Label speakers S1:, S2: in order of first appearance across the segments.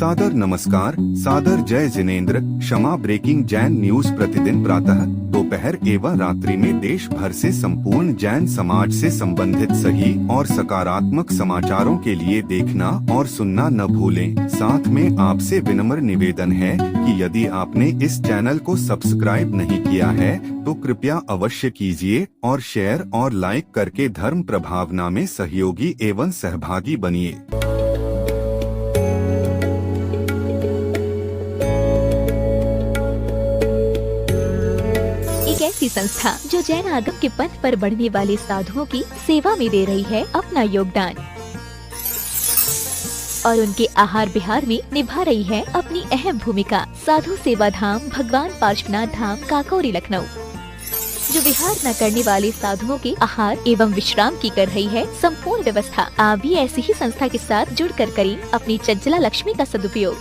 S1: सादर नमस्कार, सादर जय जिनेंद्र। क्षमा ब्रेकिंग जैन न्यूज प्रतिदिन प्रातः, दोपहर एवं रात्रि में देश भर से संपूर्ण जैन समाज से संबंधित सही और सकारात्मक समाचारों के लिए देखना और सुनना न भूलें। साथ में आपसे विनम्र निवेदन है कि यदि आपने इस चैनल को सब्सक्राइब नहीं किया है तो कृपया अवश्य कीजिए और शेयर और लाइक करके धर्म प्रभावना में सहयोगी एवं सहभागी बनिए।
S2: एक ऐसी संस्था जो जैन आगम के पथ पर बढ़ने वाले साधुओं की सेवा में दे रही है अपना योगदान और उनके आहार विहार में निभा रही है अपनी अहम भूमिका। साधु सेवा धाम भगवान पार्श्वनाथ धाम काकोरी लखनऊ जो विहार न करने वाले साधुओं के आहार एवं विश्राम की कर रही है संपूर्ण व्यवस्था। आप भी ऐसी ही संस्था के साथ जुड़कर करें अपनी चंचला लक्ष्मी का सदुपयोग।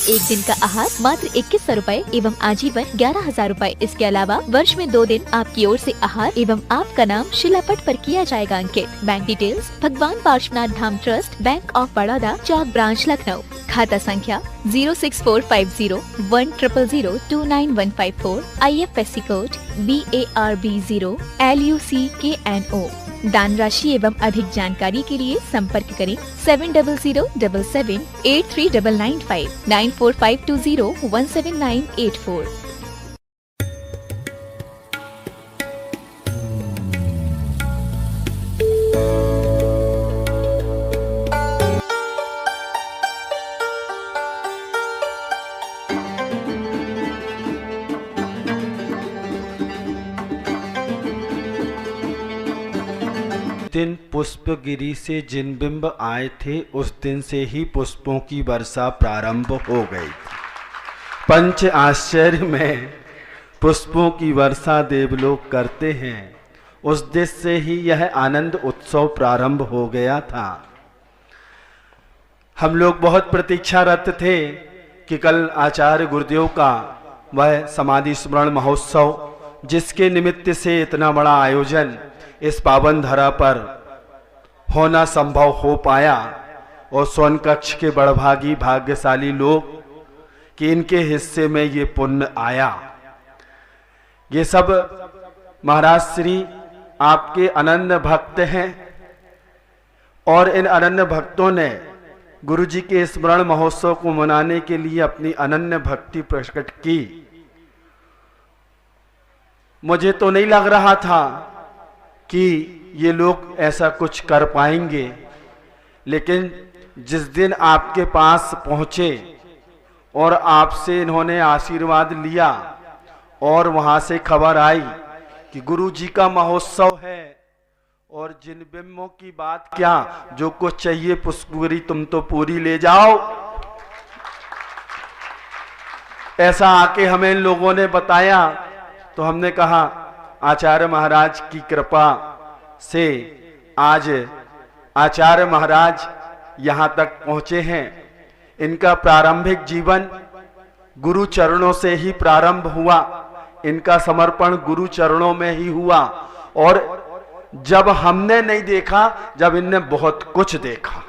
S2: एक दिन का आहार मात्र 2100 रूपए एवं आजीवन 11,000 रूपए। इसके अलावा वर्ष में 2 दिन आपकी ओर से आहार एवं आपका नाम शिलापट पर किया जाएगा अंकित। बैंक डिटेल्स भगवान Parshvanath Dham trust, bank of Baroda, Chowk branch Lucknow. खाता संख्या 064501000299154। IFSC code BARB0 LUCKNO। दान राशि एवं अधिक जानकारी के लिए संपर्क करें 7007783995 9452017984।
S3: दिन पुष्पगिरी से जिन बिंब आए थे उस दिन से ही पुष्पों की वर्षा प्रारंभ हो गई। पंच आश्चर्य में पुष्पों की वर्षा देवलोक करते हैं, उस दिन से ही यह आनंद उत्सव प्रारंभ हो गया था। हम लोग बहुत प्रतीक्षारत थे कि कल आचार्य गुरुदेव का वह समाधि स्मरण महोत्सव, जिसके निमित्त से इतना बड़ा आयोजन इस पावन धरा पर होना संभव हो पाया, और स्वर्ण कक्ष के बड़भागी भाग्यशाली लोग कि इनके हिस्से में ये पुण्य आया। ये सब महाराज श्री आपके अनन्य भक्त हैं और इन अनन्य भक्तों ने गुरु जी के स्मरण महोत्सव को मनाने के लिए अपनी अनन्य भक्ति प्रकट की। मुझे तो नहीं लग रहा था कि ये लोग ऐसा कुछ कर पाएंगे, लेकिन जिस दिन आपके पास पहुंचे और आपसे इन्होंने आशीर्वाद लिया और वहां से खबर आई कि गुरु जी का महोत्सव है और जिन बिंबों की बात क्या, जो कुछ चाहिए पुष्पगिरी तुम तो पूरी ले जाओ, ऐसा आके हमें इन लोगों ने बताया। तो हमने कहा आचार्य महाराज की कृपा से आज आचार्य महाराज यहाँ तक पहुँचे हैं। इनका प्रारंभिक जीवन गुरु चरणों से ही प्रारंभ हुआ, इनका समर्पण गुरु चरणों में ही हुआ। और जब हमने नहीं देखा, जब इनने बहुत कुछ देखा।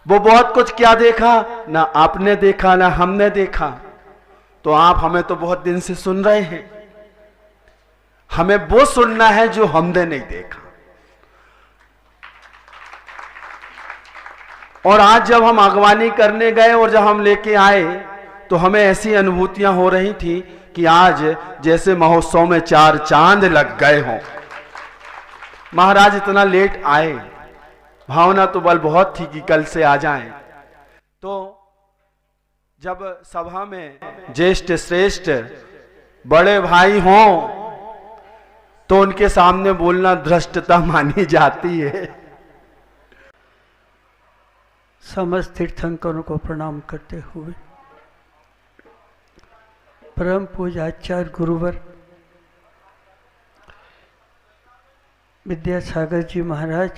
S3: वो बहुत कुछ क्या देखा, ना आपने देखा ना हमने देखा। तो आप हमें तो बहुत दिन से सुन रहे हैं, हमें वो सुनना है जो हमने नहीं देखा। और आज जब हम अगवानी करने गए और जब हम लेके आए तो हमें ऐसी अनुभूतियां हो रही थी कि आज जैसे महोत्सव में 4 चांद लग गए हों। महाराज इतना लेट आए, भावना तो बल बहुत थी कि कल से आ जाएं। तो जब सभा में ज्येष्ठ श्रेष्ठ बड़े भाई हों तो उनके सामने बोलना धृष्टता मानी जाती है।
S4: समस्त तीर्थंकरों को प्रणाम करते हुए परम पूज्य आचार्य गुरुवर विद्यासागर जी महाराज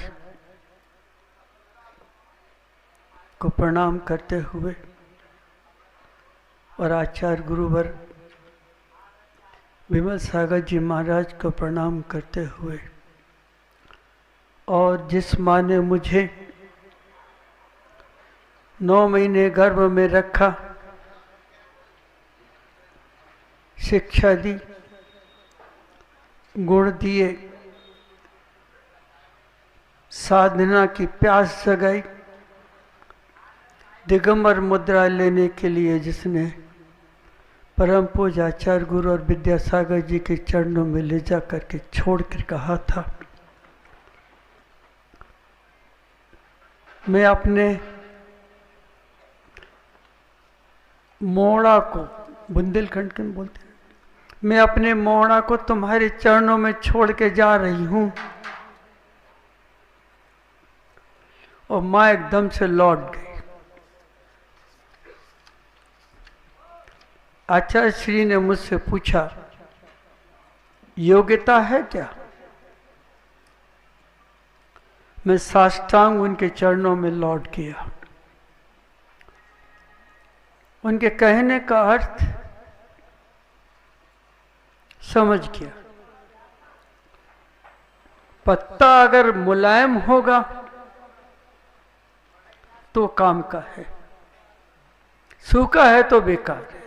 S4: को प्रणाम करते हुए और आचार्य गुरुवर विमल सागर जी महाराज को प्रणाम करते हुए और जिस माँ ने मुझे 9 महीने गर्भ में रखा, शिक्षा दी, गुण दिए, साधना की प्यास जगाई। दिगंबर मुद्रा लेने के लिए जिसने परम पूज्य आचार्य गुरु और विद्यासागर जी के चरणों में ले जा करके छोड़ कर कहा था, मैं अपने मोड़ा को, बुंदेलखंड के बोलते हैं, मैं अपने मोड़ा को तुम्हारे चरणों में छोड़ के जा रही हूं। और मां एकदम से लौट गई। आचार्य श्री ने मुझसे पूछा, योग्यता है क्या? मैं साष्टांग उनके चरणों में लौट गया। उनके कहने का अर्थ समझ गया। पत्ता अगर मुलायम होगा तो काम का है, सूखा है तो बेकार है।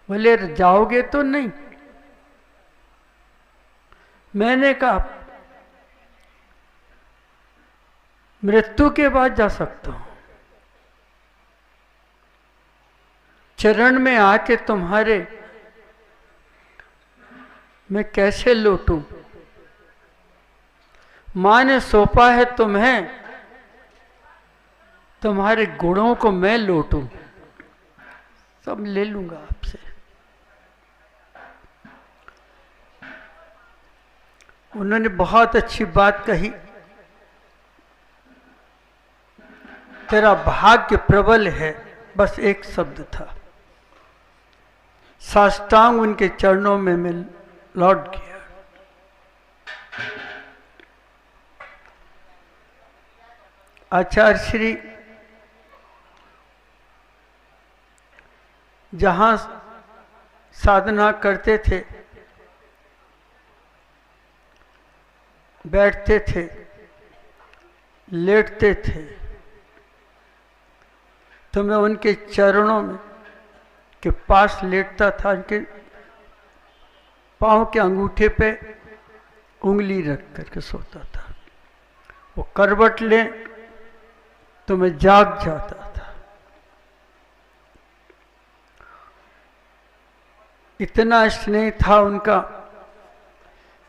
S4: बोले जाओगे तो नहीं? मैंने कहा मृत्यु के बाद जा सकता हूं। चरण में आके तुम्हारे मैं कैसे लौटूं? मां ने सौंपा है तुम्हें, तुम्हारे गुणों को मैं लौटूं, सब ले लूंगा आपसे। उन्होंने बहुत अच्छी बात कही, तेरा भाग्य प्रबल है, बस एक शब्द था। साष्टांग उनके चरणों में मैं लौट गया। आचार्य श्री जहां साधना करते थे, बैठते थे, लेटते थे, तो मैं उनके चरणों में के पास लेटता था। उनके पांव के अंगूठे पे उंगली रख करके सोता था। वो करवट ले तो मैं जाग जाता था। इतना स्नेह था उनका।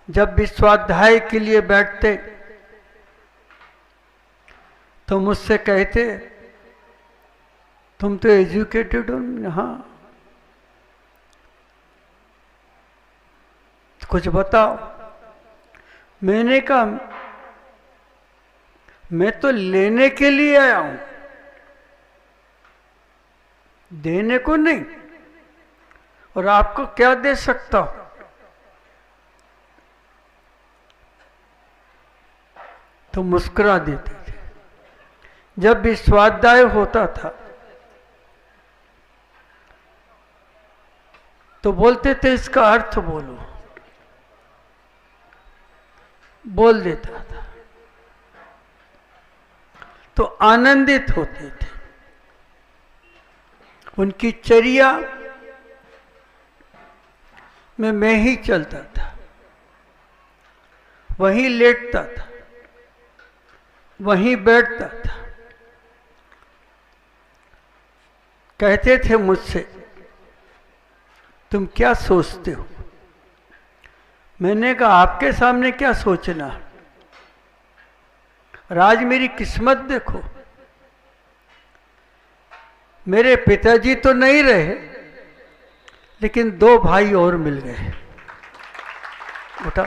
S4: जब भी स्वाध्याय के लिए बैठते तो मुझसे कहते, तुम तो एजुकेटेड हो। हाँ, कुछ बताओ। मैंने कहा मैं तो लेने के लिए आया हूं, देने को नहीं। और आपको क्या दे सकता हूं? तो मुस्कुरा देते थे। जब भी स्वाध्याय होता था तो बोलते थे इसका अर्थ बोलो, बोल देता था तो आनंदित होते थे। उनकी चर्या में मैं ही चलता था, वहीं लेटता था, वहीं बैठता था। कहते थे मुझसे, तुम क्या सोचते हो? मैंने कहा आपके सामने क्या सोचना। और आज मेरी किस्मत देखो, मेरे पिताजी तो नहीं रहे, लेकिन 2 भाई और मिल गए। उठा,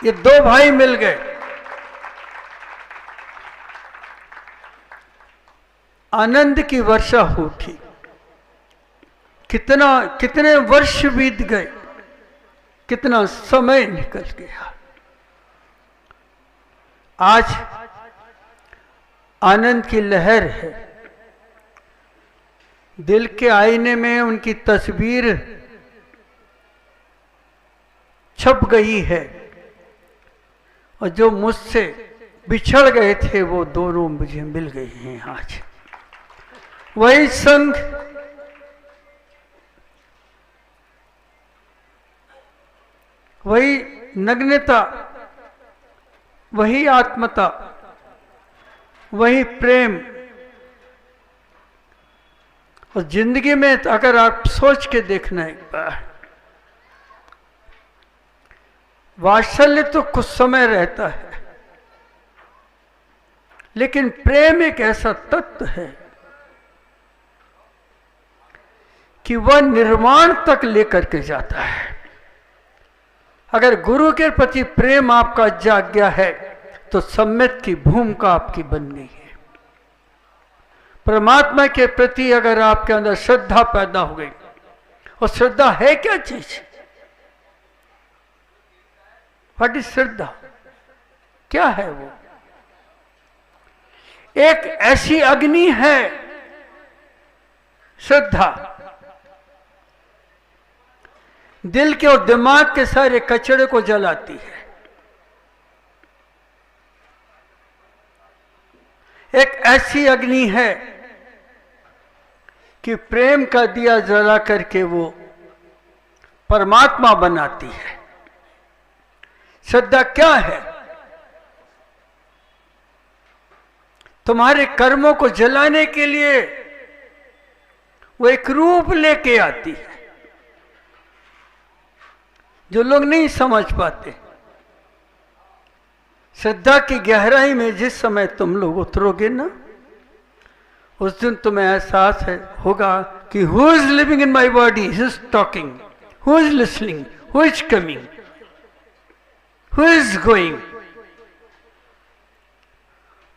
S4: ये 2 भाई मिल गए। आनंद की वर्षा उठी। कितने वर्ष बीत गए, कितना समय निकल गया। आज आनंद की लहर है। दिल के आईने में उनकी तस्वीर छप गई है। और जो मुझसे बिछड़ गए थे वो दोनों मुझे मिल गए हैं आज। वही संग, वही नग्नता, वही आत्मता, वही प्रेम। और जिंदगी में अगर आप सोच के देखना एक बार, वात्सल्य तो कुछ समय रहता है, लेकिन प्रेम एक ऐसा तत्व है कि वह निर्माण तक लेकर के जाता है। अगर गुरु के प्रति प्रेम आपका जाग गया है तो सम्यक की भूमिका आपकी बन गई है। परमात्मा के प्रति अगर आपके अंदर श्रद्धा पैदा हो गई, और श्रद्धा है क्या चीज? व्हाट इज श्रद्धा? क्या है वो? एक ऐसी अग्नि है श्रद्धा, दिल के और दिमाग के सारे कचरे को जलाती है। एक ऐसी अग्नि है कि प्रेम का दिया जला करके वो परमात्मा बनाती है। श्रद्धा क्या है? तुम्हारे कर्मों को जलाने के लिए वो एक रूप लेके आती है जो लोग नहीं समझ पाते। श्रद्धा की गहराई में जिस समय तुम लोग उतरोगे ना, उस दिन तुम्हें एहसास होगा कि who is living in my body, who is talking, who is listening, who is coming, who is going.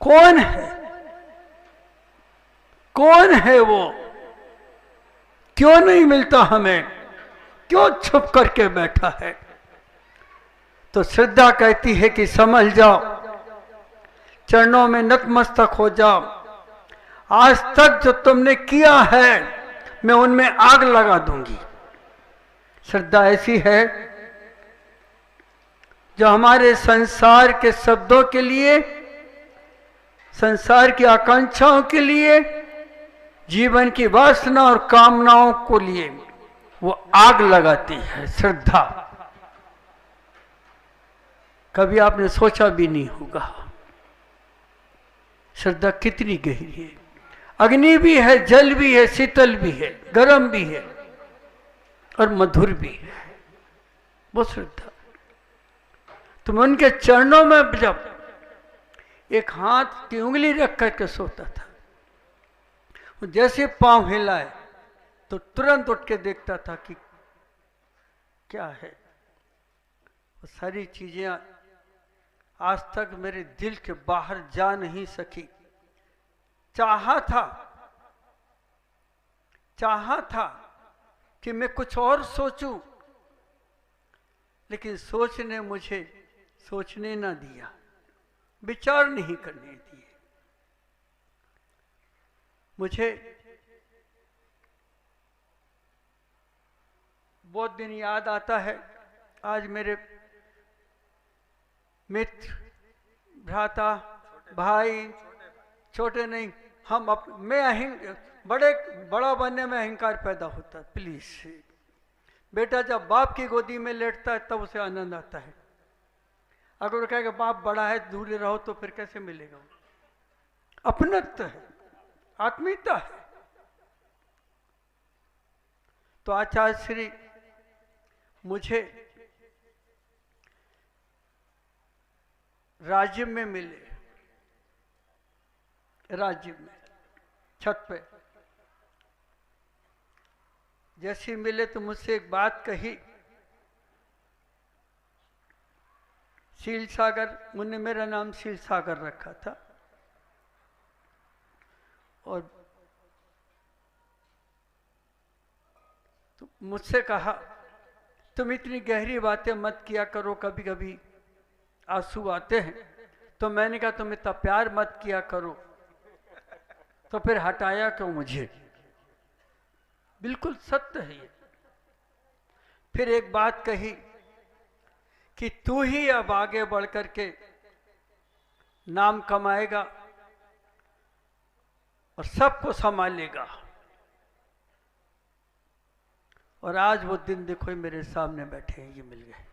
S4: कौन है? कौन है वो? क्यों नहीं मिलता हमें? क्यों छुप करके बैठा है? तो श्रद्धा कहती है कि समझ जाओ, चरणों में नतमस्तक हो जाओ। आज तक जो तुमने किया है मैं उनमें आग लगा दूंगी। श्रद्धा ऐसी है जो हमारे संसार के शब्दों के लिए, संसार की आकांक्षाओं के लिए, जीवन की वासना और कामनाओं को लिए वो आग लगाती है। श्रद्धा कभी आपने सोचा भी नहीं होगा श्रद्धा कितनी गहरी है। अग्नि भी है, जल भी है, शीतल भी है, गर्म भी है और मधुर भी है वो श्रद्धा। तुम उनके चरणों में जब एक हाथ की उंगली रख करके सोता था, जैसे पांव हिलाए तो तुरंत उठ के देखता था कि क्या है। वो सारी चीजें आज तक मेरे दिल के बाहर जा नहीं सकी। चाहा था कि मैं कुछ और सोचूं, लेकिन सोच ने मुझे सोचने ना दिया, विचार नहीं करने दिए। मुझे बहुत दिन याद आता है। आज मेरे मित्र, भ्राता, भाई, छोटे नहीं, मैं बड़ा बनने में अहंकार पैदा होता है। प्लीज, बेटा जब बाप की गोदी में लेटता है तब उसे आनंद आता है। अगर वो कहेगा बाप बड़ा है दूर रहो तो फिर कैसे मिलेगा? अपनत्व है, आत्मीयता है। तो आचार्य श्री मुझे राज्य में मिले, राज्य में छत पे जैसे मिले तो मुझसे एक बात कही। शील सागर, उन्होंने मेरा नाम शील सागर रखा था, और तो मुझसे कहा तुम इतनी गहरी बातें मत किया करो, कभी कभी आंसू आते हैं। तो मैंने कहा तुम इतना प्यार मत किया करो, तो फिर हटाया क्यों मुझे? बिल्कुल सत्य है ये। फिर एक बात कही कि तू ही अब आगे बढ़ करके नाम कमाएगा और सबको संभालेगा। और आज वो दिन देखो, ये मेरे सामने बैठे हैं, ये मिल गए।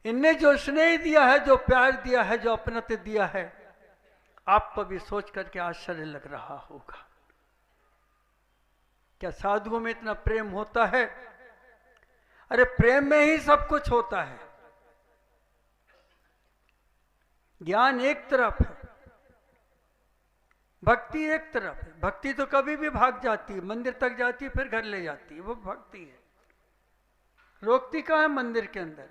S4: इनने जो स्नेह दिया है, जो प्यार दिया है, जो अपनत्व दिया है, आपको भी सोच करके आश्चर्य लग रहा होगा। क्या साधुओं में इतना प्रेम होता है? अरे प्रेम में ही सब कुछ होता है। ज्ञान एक तरफ है, भक्ति एक तरफ है। भक्ति तो कभी भी भाग जाती है, मंदिर तक जाती है फिर घर ले जाती है, वो भक्ति है। रोकती कहाँ है? मंदिर के अंदर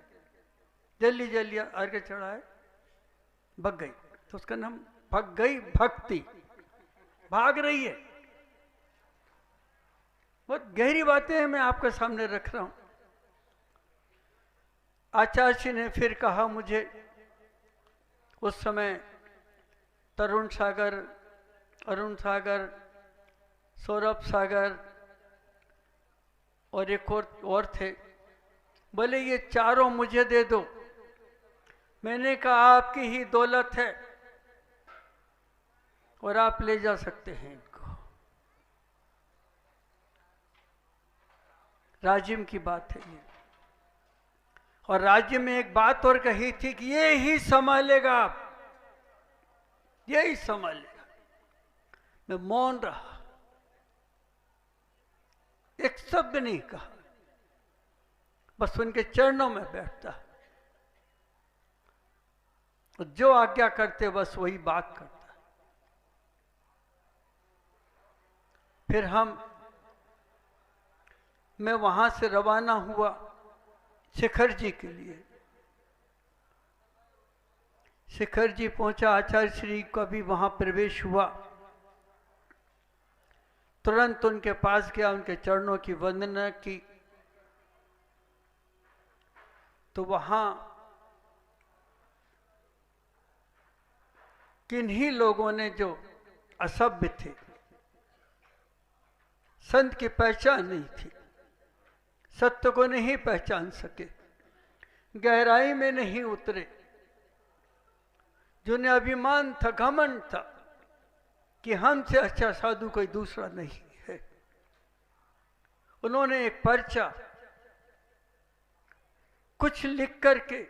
S4: जल्दी जल्दी अर्घ्य चढ़ाए, भग गई, तो उसका नाम भग गई भक्ति। भाग रही है। बहुत गहरी बातें हैं, मैं आपके सामने रख रहा हूं। आचार्य जी ने फिर कहा मुझे, उस समय तरुण सागर, अरुण सागर, सौरभ सागर और एक और थे, बोले ये चारों मुझे दे दो। मैंने कहा आपकी ही दौलत है और आप ले जा सकते हैं इनको। राज्य की बात है ये। और राज्य में एक बात और कही थी कि ये ही संभालेगा, आप यही संभालेगा। मैं मौन रहा, एक शब्द नहीं कहा, बस उनके चरणों में बैठता, और जो आज्ञा करते बस वही बात करता। फिर मैं वहां से रवाना हुआ शिखर जी के लिए। शिखर जी पहुंचा, आचार्य श्री का भी वहां प्रवेश हुआ। तुरंत उनके पास गया, उनके चरणों की वंदना की। तो वहां किन्हीं लोगों ने जो असभ्य थे, संत की पहचान नहीं थी, सत्य को नहीं पहचान सके, गहराई में नहीं उतरे, जिन्हें अभिमान था, घमंड था कि हमसे अच्छा साधु कोई दूसरा नहीं है। उन्होंने एक पर्चा कुछ लिख करके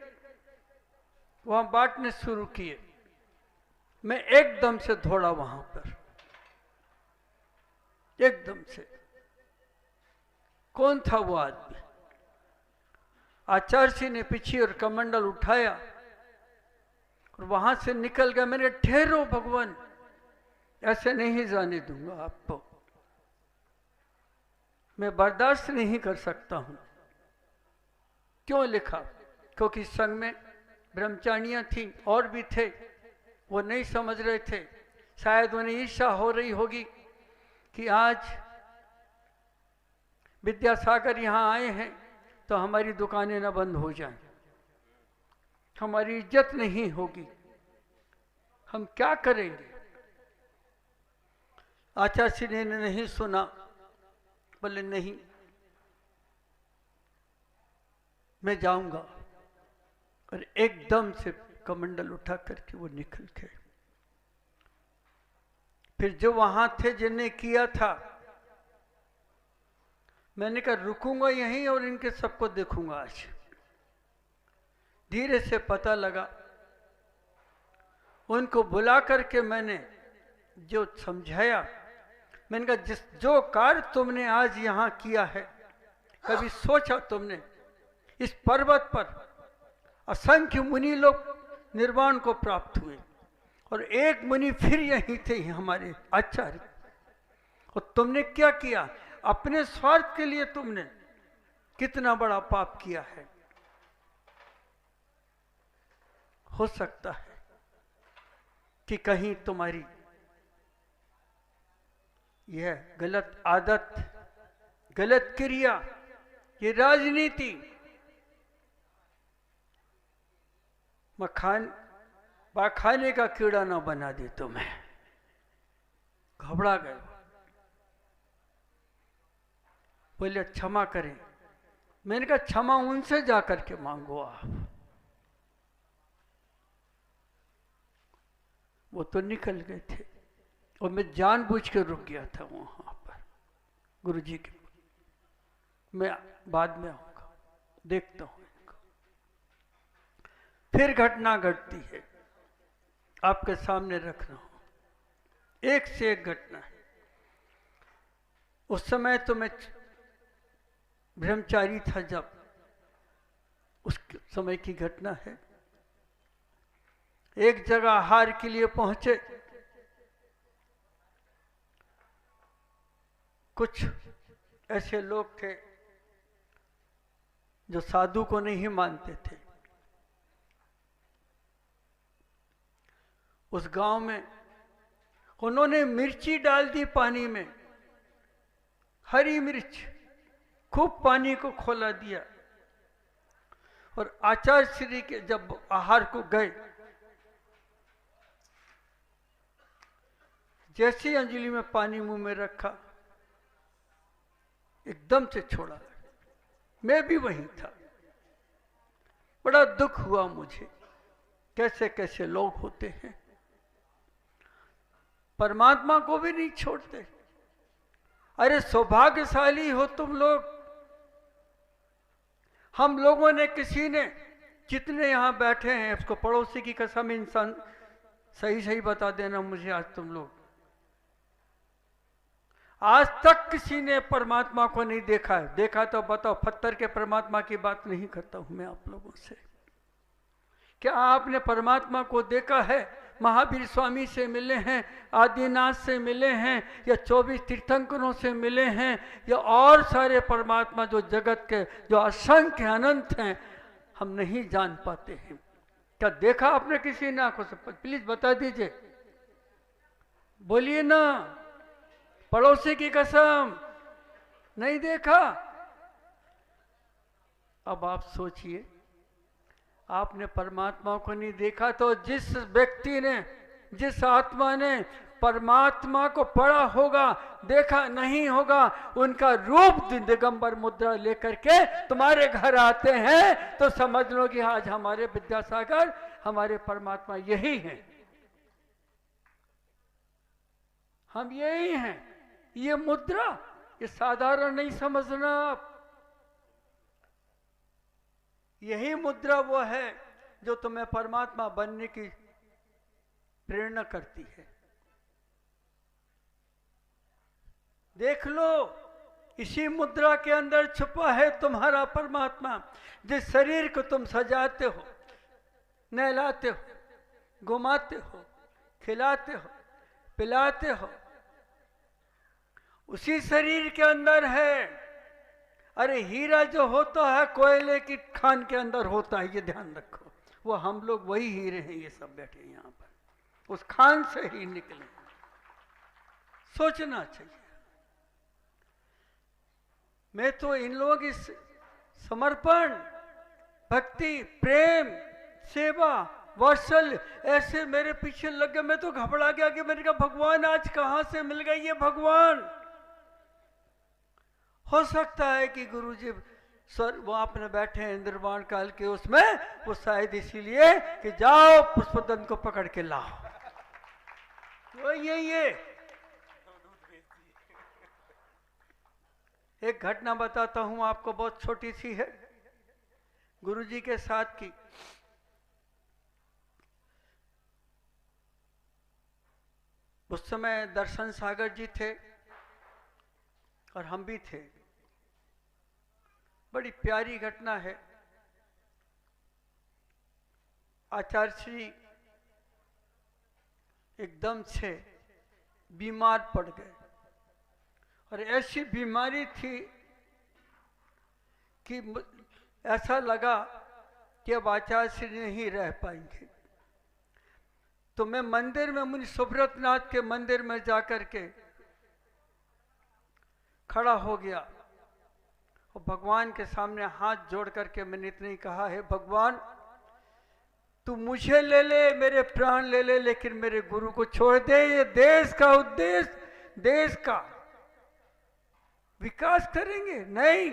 S4: वहां बांटने शुरू किए। मैं एकदम से दौड़ा वहां पर, एकदम से। कौन था वो आदमी? आचार्य जी ने पीछे और कमंडल उठाया और वहां से निकल गया। मैंने ठहरो भगवान, ऐसे नहीं जाने दूंगा आपको, मैं बर्दाश्त नहीं कर सकता हूं। क्यों लिखा? क्योंकि संघ में ब्रह्मचारियां थी और भी थे, वो नहीं समझ रहे थे। शायद उन्हें ईर्ष्या हो रही होगी कि आज विद्यासागर यहाँ आए हैं तो हमारी दुकानें न बंद हो जाएं, हमारी इज्जत नहीं होगी, हम क्या करेंगे। आचार्य जी ने नहीं सुना, बोले नहीं, मैं जाऊंगा। और एकदम से कमंडल उठा करके वो निकल गए। फिर जो वहां थे जिन्हें किया था, मैंने कहा रुकूंगा यहीं और इनके सबको देखूंगा आज। धीरे से पता लगा, उनको बुला करके मैंने जो समझाया, मैंने कहा जो कार्य तुमने आज यहां किया है, कभी सोचा तुमने इस पर्वत पर असंख्य मुनि लोग निर्वाण को प्राप्त हुए और एक मुनि फिर यहीं थे हमारे आचार्य, और तुमने क्या किया? अपने स्वार्थ के लिए तुमने कितना बड़ा पाप किया है। हो सकता है कि कहीं तुम्हारी यह गलत आदत, गलत क्रिया, ये राजनीति खाने का कीड़ा ना बना दे तुम्हें। घबरा गए, बोले क्षमा करें। मैंने कहा क्षमा उनसे जाकर के मांगो आप। वो तो निकल गए थे और मैं जानबूझ के रुक गया था वहां पर गुरुजी के। मैं बाद में आऊंगा, देखता हूं इनको। फिर घटना घटती है, आपके सामने रख रहा हूं, एक से एक घटना है। उस समय तो मैं ब्रह्मचारी था जब उस समय की घटना है। एक जगह आहार के लिए पहुंचे, कुछ ऐसे लोग थे जो साधु को नहीं मानते थे। उस गांव में उन्होंने मिर्ची डाल दी पानी में, हरी मिर्च, खूब पानी को खोला दिया। और आचार्य श्री के जब आहार को गए, जैसी अंजलि में पानी मुंह में रखा, एकदम से छोड़ा। मैं भी वहीं था। बड़ा दुख हुआ मुझे, कैसे कैसे लोग होते हैं, परमात्मा को भी नहीं छोड़ते। अरे सौभाग्यशाली हो तुम लोग। हम लोगों ने, किसी ने, जितने यहां बैठे हैं, उसको पड़ोसी की कसम, इंसान सही सही बता देना मुझे, आज तुम लोग, आज तक किसी ने परमात्मा को नहीं देखा है। देखा तो बताओ। पत्थर के परमात्मा की बात नहीं करता हूं मैं आप लोगों से। क्या आपने परमात्मा को देखा है? महावीर स्वामी से मिले हैं, आदिनाथ से मिले हैं, या 24 तीर्थंकरों से मिले हैं, या और सारे परमात्मा जो जगत के, जो असंख्य अनंत हैं, हम नहीं जान पाते हैं। क्या देखा आपने किसी ने आंखों से? प्लीज बता दीजिए, बोलिए ना। पड़ोसी की कसम, नहीं देखा। अब आप सोचिए, आपने परमात्मा को नहीं देखा, तो जिस व्यक्ति ने, जिस आत्मा ने परमात्मा को पढ़ा होगा, देखा नहीं होगा, उनका रूप दिगंबर मुद्रा लेकर के तुम्हारे घर आते हैं, तो समझ लो कि आज हमारे विद्यासागर, हमारे परमात्मा यही हैं, हम यही हैं। ये मुद्रा, ये साधारण नहीं समझना आप। यही मुद्रा वो है जो तुम्हें परमात्मा बनने की प्रेरणा करती है। देख लो, इसी मुद्रा के अंदर छुपा है तुम्हारा परमात्मा। जिस शरीर को तुम सजाते हो, नहलाते हो, घुमाते हो, खिलाते हो, पिलाते हो, उसी शरीर के अंदर है। अरे हीरा जो होता है कोयले की खान के अंदर होता है, ये ध्यान रखो। वो हम लोग वही हीरे हैं, ये सब बैठे यहाँ पर, उस खान से ही निकले। सोचना चाहिए। मैं तो इन लोगों की समर्पण, भक्ति, प्रेम, सेवा, वात्सल्य ऐसे मेरे पीछे लग गए। मैं तो घबरा गया कि मैंने कहा भगवान आज कहां से मिल गई ये भगवान। हो सकता है कि गुरुजी सर वहां अपने बैठे हैं इंद्रवाण काल के उसमें, वो शायद इसीलिए कि जाओ पुष्पदन को पकड़ के लाओ। तो ये एक घटना बताता हूं आपको, बहुत छोटी सी है, गुरुजी के साथ की। उस समय दर्शन सागर जी थे और हम भी थे। बड़ी प्यारी घटना है। आचार्य श्री एकदम से बीमार पड़ गए और ऐसी बीमारी थी कि ऐसा लगा कि अब आचार्य श्री नहीं रह पाएंगे। तो मैं मंदिर में, मुनि सुब्रतनाथ के मंदिर में जाकर के खड़ा हो गया और भगवान के सामने हाथ जोड़ करके मैंने इतना ही कहा, है भगवान तू मुझे ले ले, मेरे प्राण ले ले, लेकिन मेरे गुरु को छोड़ दे। ये देश का उद्देश्य, देश का विकास करेंगे नहीं,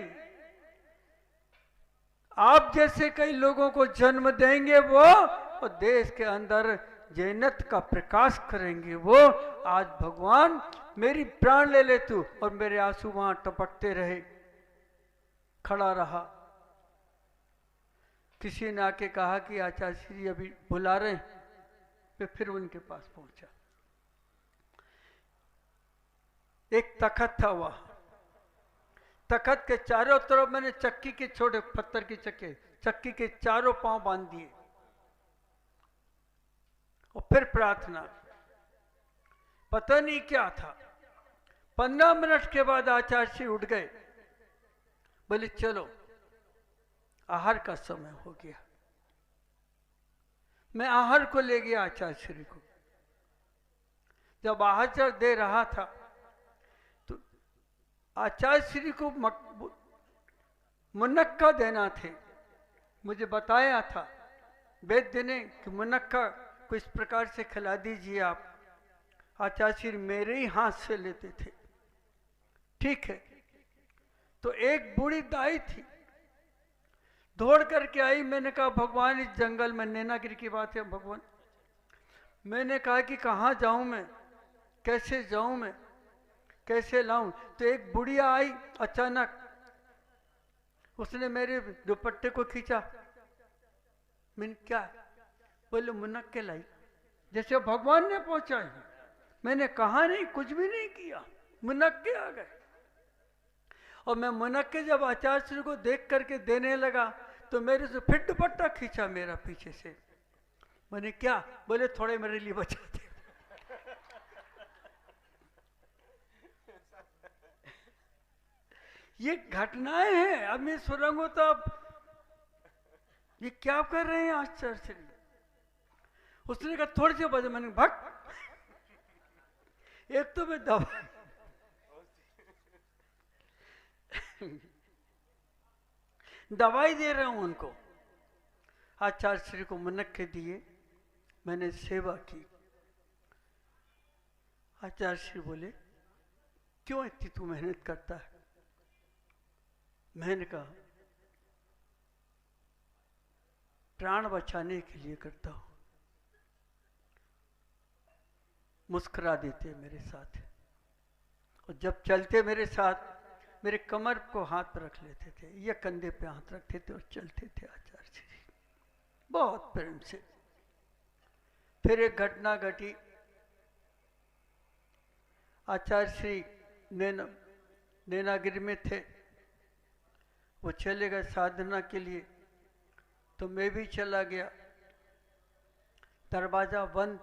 S4: आप जैसे कई लोगों को जन्म देंगे वो, और देश के अंदर जैनत का प्रकाश करेंगे वो। आज भगवान मेरी प्राण ले ले तू, और मेरे आंसू वहां टपकते रहे। खड़ा रहा। किसी ने आके कहा कि आचार्य श्री अभी बुला रहे हैं। मैं फिर उनके पास पहुंचा। एक तखत था वहां। तखत के चारों तरफ मैंने चक्की के छोटे पत्थर की चक्की के चारों पांव बांध दिए, और फिर प्रार्थना। पता नहीं क्या था। 15 मिनट के बाद आचार्य श्री उठ गए। बोले चलो आहार का समय हो गया। मैं आहार को ले गया आचार्य श्री को। जब आहार दे रहा था तो आचार्य श्री को मुनक्का देना थे। मुझे बताया था वैद्य ने कि मुनक्का को इस प्रकार से खिला दीजिए आप। आचार्य श्री मेरे ही हाथ से लेते थे। ठीक है। तो एक बूढ़ी दाई थी, दौड़ करके आई। मैंने कहा भगवान इस जंगल में, नैनागिरी की बात है भगवान, मैंने कहा कि कहाँ जाऊं मैं, कैसे जाऊं मैं, कैसे लाऊं। तो एक बुढ़िया आई अचानक, उसने मेरे दुपट्टे को खींचा। मैंने क्या? बोले मुनक्के लाई, जैसे भगवान ने पहुंचाई। मैंने कहा नहीं, कुछ भी नहीं किया, मुनक्के आ गए। और मैं मुनक्के जब आचार्य श्री को देख करके देने लगा तो मेरे से फिर दुपट्टा खींचा मेरा पीछे से। मैंने क्या? बोले थोड़े मेरे लिए बचा दे। ये घटनाएं हैं। अब मैं सुरंगो तो अब ये क्या कर रहे हैं आचार्य श्री? उसने कहा थोड़ी सी बजे। मैंने भग। एक तो मैं दवाई दे रहा हूं उनको। आचार्य श्री को मुनक्के दिए, मैंने सेवा की। आचार्य श्री बोले क्यों इतनी तू मेहनत करता है? मैंने कहा प्राण बचाने के लिए करता हूं। मुस्कुरा देते मेरे साथ, और जब चलते मेरे साथ मेरे कमर को हाथ रख लेते थे या कंधे पे हाथ रखते थे और चलते थे आचार्य श्री, बहुत प्रेम से। फिर एक घटना घटी। आचार्य श्री नैनागिरी में थे, वो चले गए साधना के लिए, तो मैं भी चला गया। दरवाजा बंद।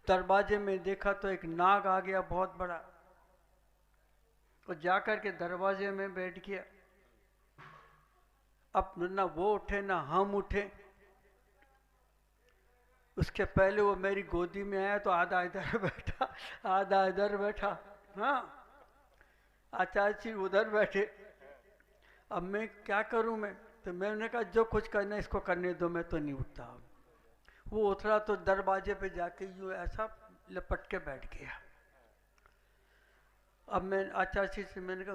S4: दरवाजे में देखा तो एक नाग आ गया बहुत बड़ा, और जाकर के दरवाजे में बैठ गया। अब ना वो उठे ना हम उठे। उसके पहले वो मेरी गोदी में आया तो आधा इधर बैठा, आधा इधर बैठा। हाँ, आचार्य जी उधर बैठे। अब मैं क्या करूं मैं? तो मैंने कहा जो कुछ करना है इसको करने दो, मैं तो नहीं उठता। वो उतरा तो दरवाजे पे जाके यूं ऐसा लपट के बैठ गया। अब मैं आचार्य जी से मैंने कहा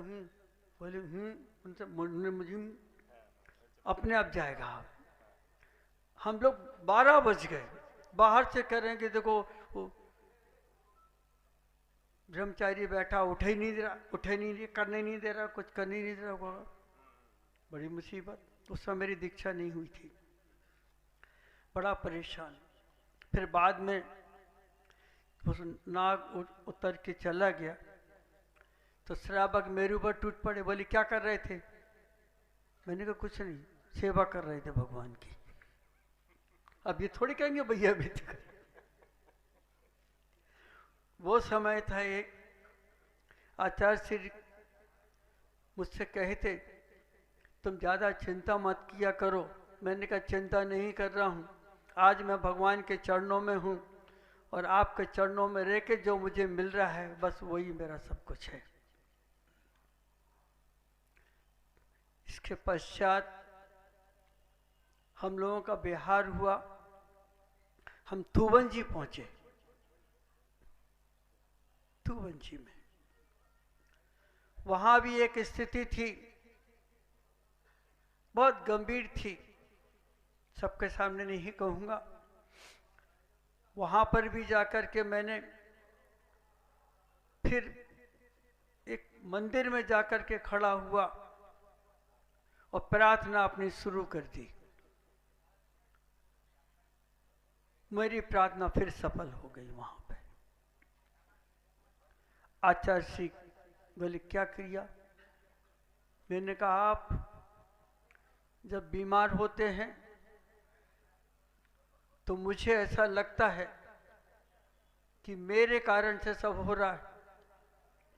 S4: बोले उनसे मुझे अपने आप जाएगा। हम लोग 12 बज गए। बाहर से कह रहे हैं कि देखो वो ब्रह्मचारी बैठा, उठे ही नहीं दे रहा, उठे नहीं दे, करने नहीं दे रहा, कुछ करने नहीं दे रहा होगा। बड़ी मुसीबत। उस समय मेरी दीक्षा नहीं हुई थी, बड़ा परेशान। फिर बाद में उस नाग उतर के चला गया तो श्रावक मेरे ऊपर टूट पड़े। बोले क्या कर रहे थे? मैंने कहा कुछ नहीं, सेवा कर रहे थे भगवान की। अब ये थोड़ी कहेंगे भैया अभी तक। वो समय था एक आचार्य श्री मुझसे कहते तुम ज्यादा चिंता मत किया करो। मैंने कहा चिंता नहीं कर रहा हूं, आज मैं भगवान के चरणों में हूं, और आपके चरणों में रह के जो मुझे मिल रहा है बस वही मेरा सब कुछ है। इसके पश्चात हम लोगों का बिहार हुआ। हम थुवंजी पहुंचे। थुवंजी में वहां भी एक स्थिति थी, बहुत गंभीर थी, सबके सामने नहीं कहूंगा। वहाँ पर भी जाकर के मैंने फिर एक मंदिर में जाकर के खड़ा हुआ और प्रार्थना अपनी शुरू कर दी। मेरी प्रार्थना फिर सफल हो गई। वहां पे आचार्य श्री बोले क्या क्रिया? मैंने कहा आप जब बीमार होते हैं तो मुझे ऐसा लगता है कि मेरे कारण से सब हो रहा है।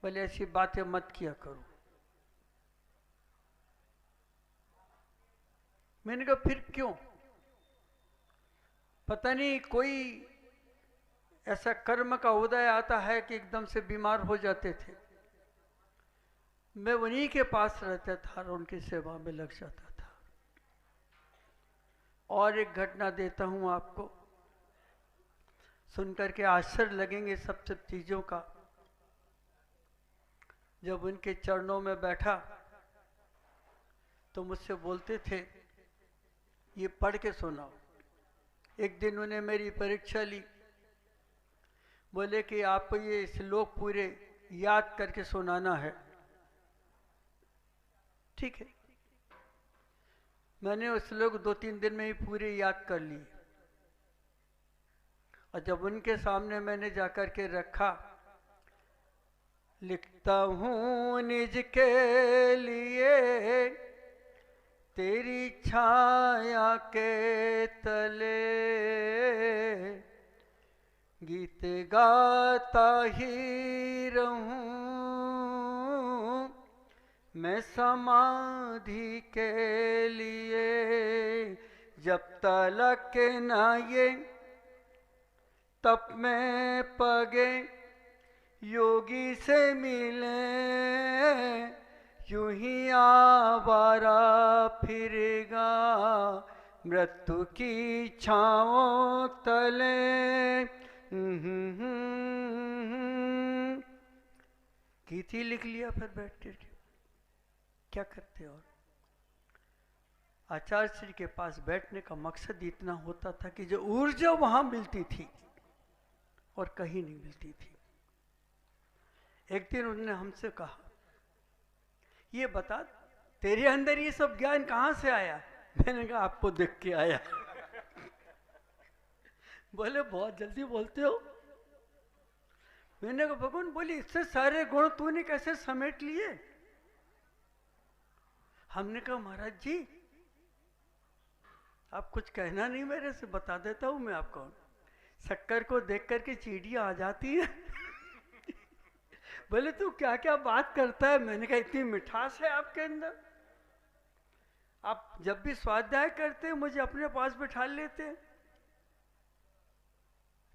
S4: बोले ऐसी बातें मत किया करो। मैंने कहा फिर क्यों? पता नहीं कोई ऐसा कर्म का उदय आता है कि एकदम से बीमार हो जाते थे। मैं उन्हीं के पास रहता था और उनकी सेवा में लग जाता था। और एक घटना देता हूं आपको, सुनकर के आश्चर्य लगेंगे सब चीजों का। जब उनके चरणों में बैठा तो मुझसे बोलते थे ये पढ़ के सुनाओ। एक दिन उन्हें मेरी परीक्षा ली, बोले कि आपको ये श्लोक पूरे याद करके सुनाना है। ठीक है, मैंने वो श्लोक 2-3 दिन में ही पूरे याद कर लिए। और जब उनके सामने मैंने जाकर के रखा, लिखता हूँ निज के लिए तेरी छाया के तले, गीत गाता ही रहूं मैं समाधि के लिए, जब तलक न ये तप में पगे योगी से मिले, यूं ही आवारा फिरेगा मृत्यु की छाओं तले। गीत ही लिख लिया फिर बैठ के। क्या करते? और आचार्य श्री के पास बैठने का मकसद इतना होता था कि जो ऊर्जा वहां मिलती थी और कहीं नहीं मिलती थी। एक दिन उन्होंने हमसे कहा ये बता तेरे अंदर ये सब ज्ञान कहां से आया? मैंने कहा आपको देख के आया। बोले बहुत जल्दी बोलते हो। मैंने कहा भगवान बोले इससे सारे गुण तूने कैसे समेट लिए? हमने कहा महाराज जी आप कुछ कहना नहीं मेरे से, बता देता हूं मैं आपको। शक्कर को देख करके चींटियां आ जाती है। बोले तू क्या क्या बात करता है? मैंने कहा इतनी मिठास है आपके अंदर। आप जब भी स्वाध्याय करते मुझे अपने पास बिठा लेते।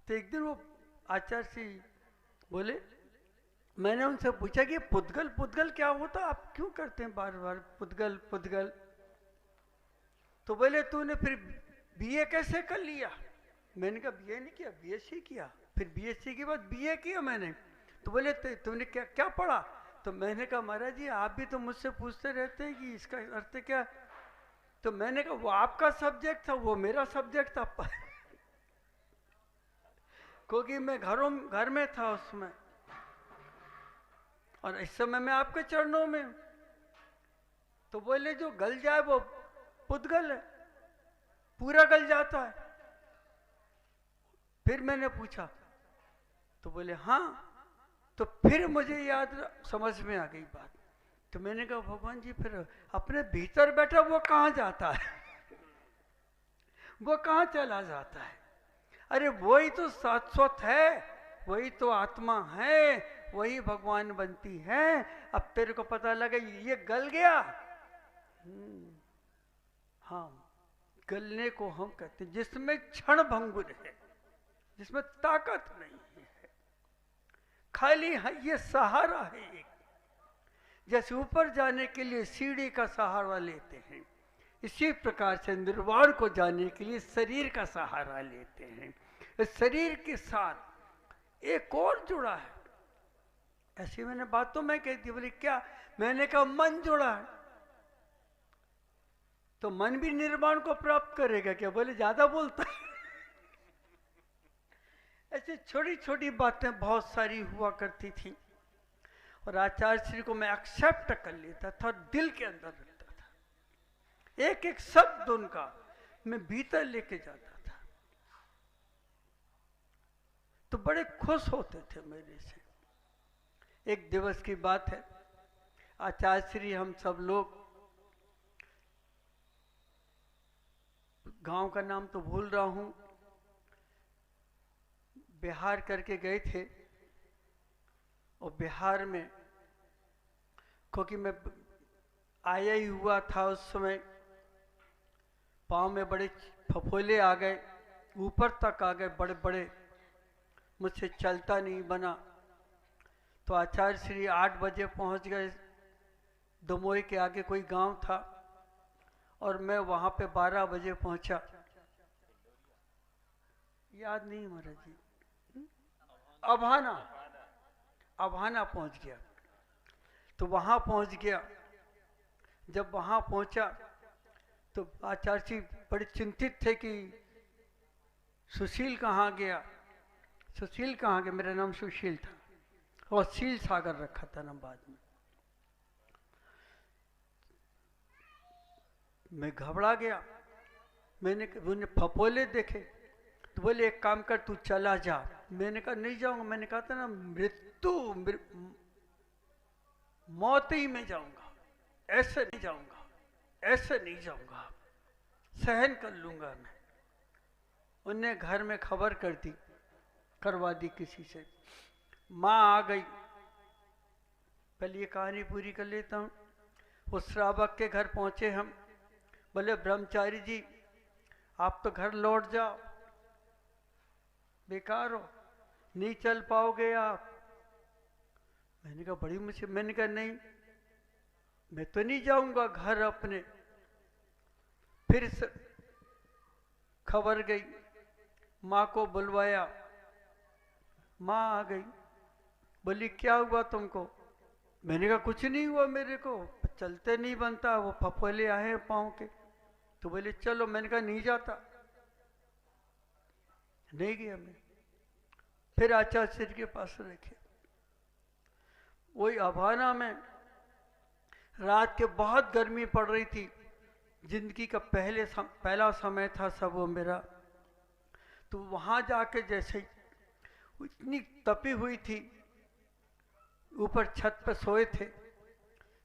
S4: तो एक दिन वो आचार्य जी बोले, मैंने उनसे पूछा कि पुद्गल पुद्गल क्या होता, आप क्यों करते हैं बार बार पुद्गल पुद्गल? तो बोले तूने फिर बीए कैसे कर लिया? मैंने कहा बीए नहीं किया, बीएससी किया। फिर बीएससी के बाद बीए किया मैंने। तो बोले तुमने क्या क्या पढ़ा? तो मैंने कहा महाराज जी आप भी तो मुझसे पूछते रहते हैं कि इसका अर्थ क्या। तो मैंने कहा वो आपका सब्जेक्ट था, वो मेरा सब्जेक्ट था। क्योंकि मैं घर में था उसमें, और इस समय मैं आपके चरणों में। तो बोले जो गल जाए वो पुद्गल है, पूरा गल जाता है। फिर मैंने पूछा तो बोले हाँ। तो फिर मुझे याद समझ में आ गई बात। तो मैंने कहा भगवान जी फिर अपने भीतर बैठा वो कहाँ जाता है? वो कहाँ चला जाता है? अरे वही तो शाश्वत है, वही तो आत्मा है, वही भगवान बनती है। अब तेरे को पता लगा ये गल गया। हाँ, गलने को हम कहते हैं जिसमें क्षण भंगुर है, जिसमें ताकत नहीं है, खाली है ये सहारा है एक। जैसे ऊपर जाने के लिए सीढ़ी का सहारा लेते हैं, इसी प्रकार से निर्वाण को जाने के लिए शरीर का सहारा लेते हैं। इस शरीर के साथ एक और जुड़ा है। ऐसी मैंने बात तो मैं कहती, बोली क्या? मैंने कहा मन जुड़ा है। तो मन भी निर्वाण को प्राप्त करेगा क्या? बोले ज्यादा बोलता है। ऐसी छोटी छोटी बातें बहुत सारी हुआ करती थी और आचार्य श्री को मैं एक्सेप्ट कर लेता था, दिल के अंदर रखता था। एक एक शब्द उनका मैं भीतर लेके जाता था, तो बड़े खुश होते थे मेरे से। एक दिवस की बात है, आचार्य श्री हम सब लोग, गांव का नाम तो भूल रहा हूं, बिहार करके गए थे। और बिहार में, क्योंकि मैं आया ही हुआ था उस समय, पाँव में बड़े फफोले आ गए, ऊपर तक आ गए बड़े बड़े, मुझसे चलता नहीं बना। तो आचार्य श्री 8 बजे पहुंच गए। दमोई के आगे कोई गांव था और मैं वहां पे 12 बजे पहुंचा। याद नहीं महाराज जी, अभाना पहुंच गया। तो वहां पहुंच गया। जब वहां पहुंचा तो आचार्य जी बड़े चिंतित थे कि सुशील कहाँ गया, सुशील कहाँ गया। मेरा नाम सुशील था और शील सागर रखा था ना बाद में। मैं घबरा गया। मैंने उन्हें फपोले देखे तो बोले एक काम कर, तू चला जा। मैंने कहा नहीं जाऊंगा। मैंने कहा था ना मौत ही में जाऊंगा, ऐसे नहीं जाऊंगा, ऐसे नहीं जाऊंगा, सहन कर लूंगा मैं। उनने घर में खबर करवा दी किसी से। माँ आ गई। पहले ये कहानी पूरी कर लेता हूँ। उस श्रावक के घर पहुंचे हम। बोले ब्रह्मचारी जी आप तो घर लौट जाओ, बेकार हो, नहीं चल पाओगे आप। मैंने कहा बड़ी मुश्किल। मैंने कहा नहीं, मैं तो नहीं जाऊंगा घर अपने। फिर खबर गई, माँ को बुलवाया। माँ आ गई, बोली क्या हुआ तुमको। मैंने कहा कुछ नहीं हुआ मेरे को, चलते नहीं बनता, वो फफोले आए हैं पाँव के। तो बोले चलो। मैंने कहा नहीं जाता, नहीं गया मैं। फिर आचार्य श्री के पास रखे। वही अभाना में रात के बहुत गर्मी पड़ रही थी। जिंदगी का पहला समय था सब वो मेरा। तो वहां जाके जैसे ही इतनी तपी हुई थी, ऊपर छत पर सोए थे।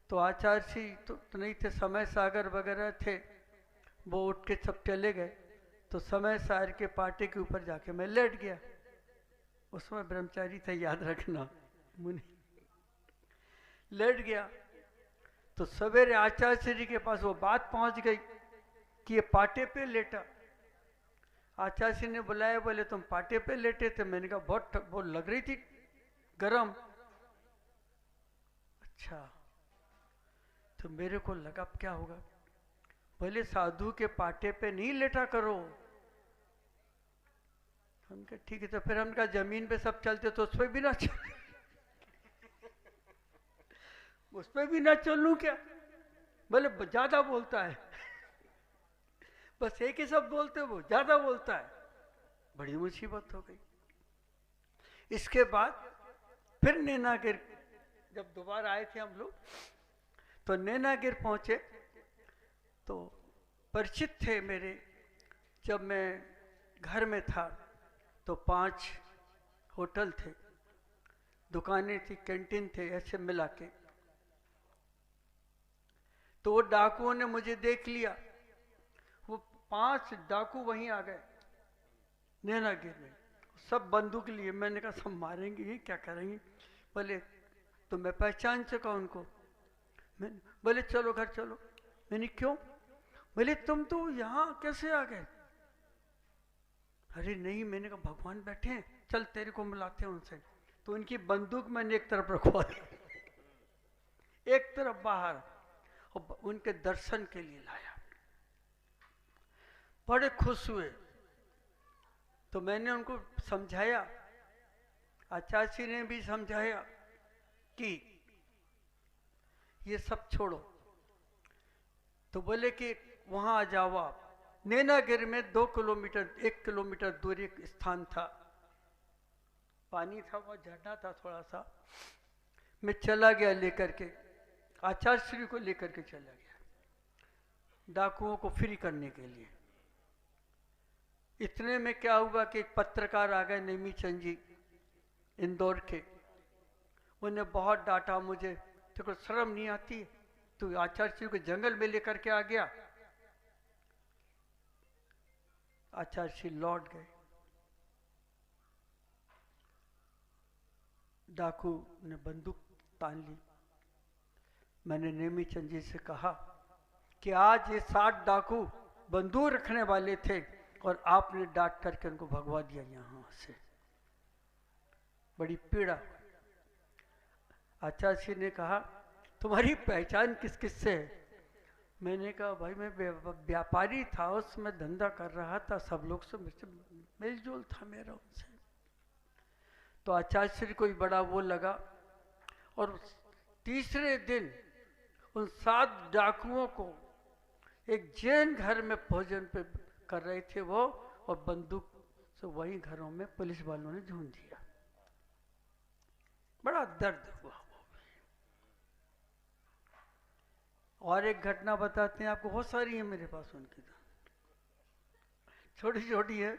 S4: तो आचार्य जी तो नहीं थे, समय सागर वगैरह थे, वो उठ के सब चले गए। तो समय सागर के पाटे के ऊपर जाके मैं लेट गया। उसमें ब्रह्मचारी था, याद रखना, मुनि। लेट गया तो सवेरे आचार्य जी के पास वो बात पहुंच गई कि ये पाटे पे लेटा। आचार्य जी ने बुलाया, बोले तुम पाटे पे लेटे थे। मैंने कहा बहुत वो लग रही थी गरम। अच्छा, तो मेरे को लगा अब क्या होगा। बोले साधु के पाटे पे नहीं लेटा करो। हम कहा ठीक है। तो फिर हम कहा जमीन पे सब चलते तो उस पर भी ना चल उस पर भी ना चलूं क्या। बोले ज्यादा बोलता है बस एक ही सब बोलते, वो ज्यादा बोलता है। बड़ी मुसीबत हो गई। इसके बाद फिर नैनागिर जब दोबारा आए थे हम लोग, तो नैनागिर पहुंचे तो परिचित थे मेरे। जब मैं घर में था तो 5 होटल थे, दुकानें थी, कैंटीन थे, ऐसे मिला के। तो वो डाकुओं ने मुझे देख लिया। वो 5 डाकू वहीं आ गए नैनागिर में, सब बंदूक लिए। मैंने कहा सब मारेंगे, ये क्या करेंगे। बोले तो मैं पहचान सका उनको। बोले चलो घर चलो। मैंने क्यों। बोले तुम तो यहाँ कैसे आ गए। अरे नहीं, मैंने कहा भगवान बैठे हैं, चल तेरे को मिलाते हैं उनसे। तो उनकी बंदूक मैंने एक तरफ रखवा दी, एक तरफ बाहर, और उनके दर्शन के लिए लाया। बड़े खुश हुए। तो मैंने उनको समझाया, आचार्य जी ने भी समझाया कि ये सब छोड़ो। तो बोले कि वहां आ जाओ आप। नैनागिर में 2 किलोमीटर 1 किलोमीटर दूर एक स्थान था, पानी था, वो झरना था थोड़ा सा। मैं चला गया लेकर के, आचार्य श्री को लेकर के चला गया डाकुओं को फ्री करने के लिए। इतने में क्या हुआ कि एक पत्रकार आ गए, नेमी चंद जी, इंदौर के। उन्हें बहुत डांटा मुझे, तेरे को शर्म नहीं आती, तू आचार्य श्री को जंगल में लेकर के आ गया। आचार्य श्री लौट गए। डाकू ने बंदूक तान ली। मैंने नेमी चंद जी से कहा कि आज ये 60 डाकू बंदूक रखने वाले थे और आपने डांट करके उनको भगवा दिया यहां से। बड़ी पीड़ा। आचार्य श्री ने कहा तुम्हारी पहचान किस किस से है? मैंने कहा भाई मैं व्यापारी था, उसमें धंधा कर रहा था, सब लोग से मेलजोल था मेरा उनसे। तो आचार्य श्री को बड़ा वो लगा और तीसरे दिन उन 7 डाकुओं को एक जैन घर में भोजन पे कर रहे थे वो, और बंदूक से वही घरों में पुलिस वालों ने झूम दिया। बड़ा दर्द हुआ वो। और एक घटना बताते हैं आपको, बहुत सारी है मेरे पास उनकी, तो छोटी छोटी है।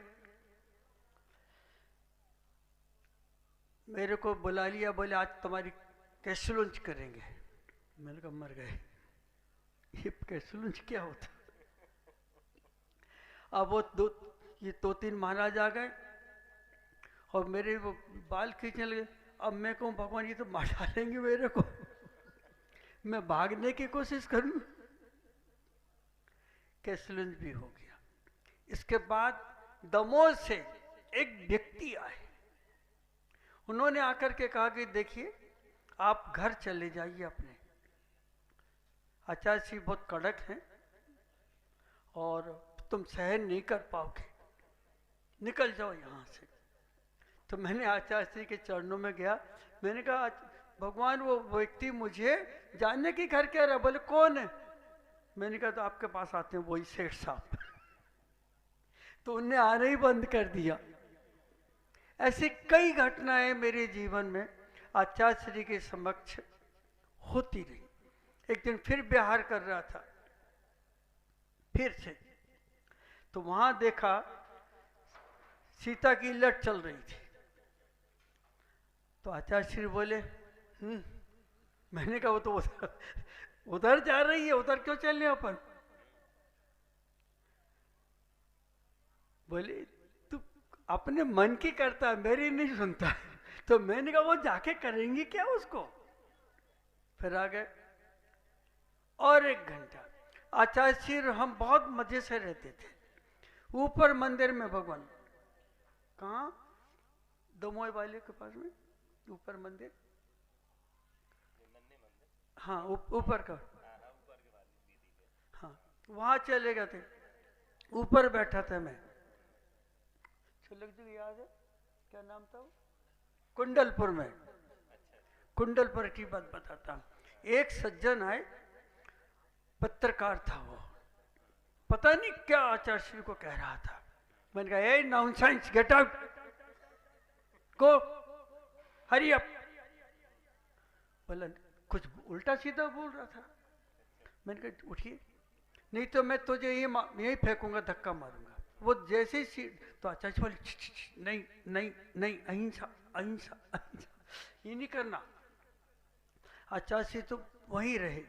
S4: मेरे को बुला लिया, बोले आज तुम्हारी कैसलुंच करेंगे। मैंने कहा मर गए, ये कैसलुंच क्या होता? अब वो ये 2-3 महाराज आ गए और मेरे वो बाल खींचने लगे। अब मैं कहूँ भगवान ये तो मार डालेंगे मेरे को, मैं भागने की कोशिश करूं। कैसलुंच भी हो गया। इसके बाद दमोह से एक व्यक्ति आए, उन्होंने आकर के कहा कि देखिए आप घर चले जाइए अपने, आचार्य श्री बहुत कड़क हैं और तुम सहन नहीं कर पाओगे, निकल जाओ यहाँ से। तो मैंने आचार्य श्री के चरणों में गया। मैंने कहा भगवान वो व्यक्ति मुझे जानने की घर कह रहा है। बोले कौन है? मैंने कहा तो आपके पास आते हैं वही सेठ साहब। तो उनने आना ही बंद कर दिया। ऐसी कई घटनाएं मेरे जीवन में आचार्य श्री के समक्ष होती रही। एक दिन फिर बिहार कर रहा था, फिर से तो वहां देखा सीता की लट चल रही थी। तो आचार्य श्री बोले मैंने कहा वो तो उधर जा रही है, उधर क्यों चलने अपन? बोले तू अपने मन की करता है, मेरी नहीं सुनता। तो मैंने कहा वो जाके करेंगी क्या उसको? फिर आ गए और 1 घंटा। आचार्य श्री हम बहुत मजे से रहते थे। ऊपर मंदिर में भगवान, कहाँ? दमोह वाले के पास में ऊपर मंदिर, हाँ ऊपर का, हाँ वहां चले गए थे। ऊपर बैठा था मैं, छुलक जी याद है क्या नाम था वो? कुंडलपुर में। कुंडलपुर की बात बताता हूँ। एक सज्जन आए, पत्रकार था वो, पता नहीं क्या आचार्य श्री को कह रहा था। मैंने कहा ए नॉनसेंस, गेट आउट, गो, हरी अप। बोला कुछ उल्टा सीधा बोल रहा था। मैंने कहा उठिए, नहीं तो मैं तुझे यही फेंकूंगा, धक्का मारूंगा। वो जैसे ही तो आचार्य बोले नहीं नहीं नहीं, अहिंसा अहिंसा अहिंसा, ये नहीं करना। आचार्य श्री तो वहीं रहे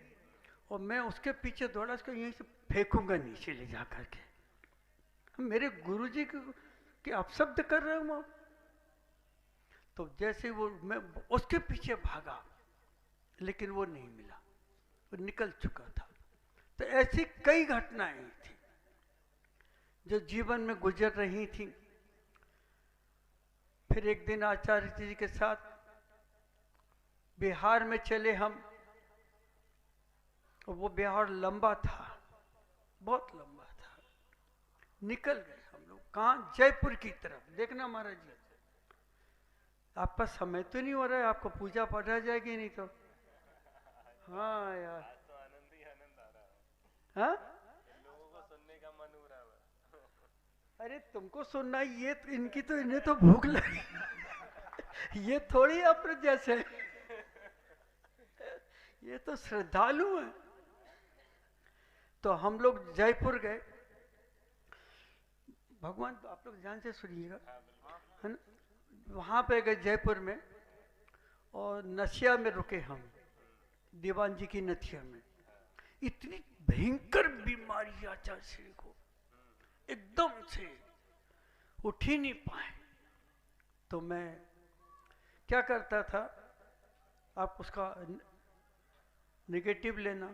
S4: और मैं उसके पीछे दौड़ा, उसको यहीं से फेंकूंगा नीचे ले जा करके। मेरे गुरुजी के अपशब्द कर रहे हूं। तो जैसे वो मैं उसके पीछे भागा, लेकिन वो नहीं मिला, वो निकल चुका था। तो ऐसी कई घटनाएं थी जो जीवन में गुजर रही थी। फिर एक दिन आचार्य जी के साथ बिहार में चले हम, और वो बिहार लंबा था, बहुत लंबा था। निकल गए हम लोग, कहाँ? जयपुर की तरफ। देखना महाराज जी, आपका समय तो नहीं हो रहा है, आपको पूजा पाठ आ जाएगी नहीं तो। हाँ यार,
S5: तो आनंद ही आनंद आ रहा है।
S4: हाँ
S5: लोगों को सुनने का मन हो रहा है।
S4: अरे तुमको सुनना, ये तो इनकी तो, इन्हें तो भूख लगी। ये थोड़ी अपने जैसे, ये तो श्रद्धालु हैं। तो हम लोग जयपुर गए, भगवान आप लोग ध्यान से सुनिएगा, है ना। वहाँ पे गए जयपुर में, और नसिया में रुके हम, दीवान जी की नथिया में। इतनी भयंकर बीमारी आचार्य श्री को, एकदम से उठ ही नहीं पाए। तो मैं क्या करता था, आप उसका नेगेटिव लेना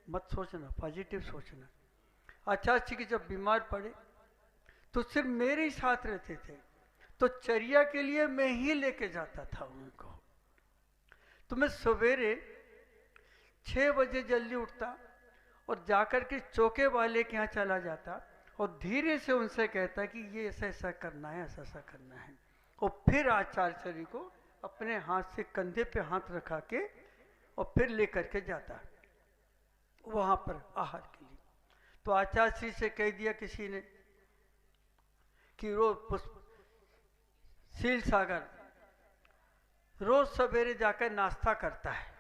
S4: मत सोचना, पॉजिटिव सोचना। आचार्य जी की जब बीमार पड़े तो सिर्फ मेरे ही साथ रहते थे, तो चर्या के लिए मैं ही लेके जाता था उनको। तो मैं सवेरे 6 बजे जल्दी उठता और जाकर के चौके वाले के यहाँ चला जाता और धीरे से उनसे कहता कि ये ऐसा ऐसा करना है, ऐसा ऐसा करना है। और फिर आचार्य जी को अपने हाथ से कंधे पे हाथ रखा के और फिर लेकर के जाता वहाँ पर आहार के लिए। तो आचार्य श्री से कह दिया किसी ने कि रोज शील सागर रोज सवेरे जाकर नाश्ता करता है।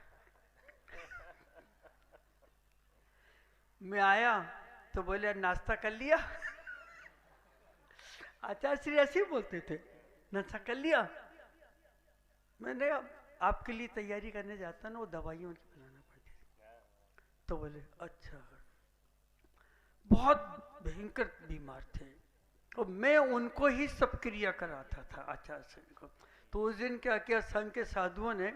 S4: मैं आया तो बोले नाश्ता कर लिया। आचार्य श्री ऐसे ही बोलते थे, नाश्ता कर लिया। मैंने आपके लिए तैयारी करने जाता ना, वो दवाइयों की बनाना पड़ती थी। तो बोले अच्छा। बहुत भयंकर बीमार थे और मैं उनको ही सब क्रिया कराता था आचार्य श्री को। तो उस दिन क्या किया, संघ के साधुओं ने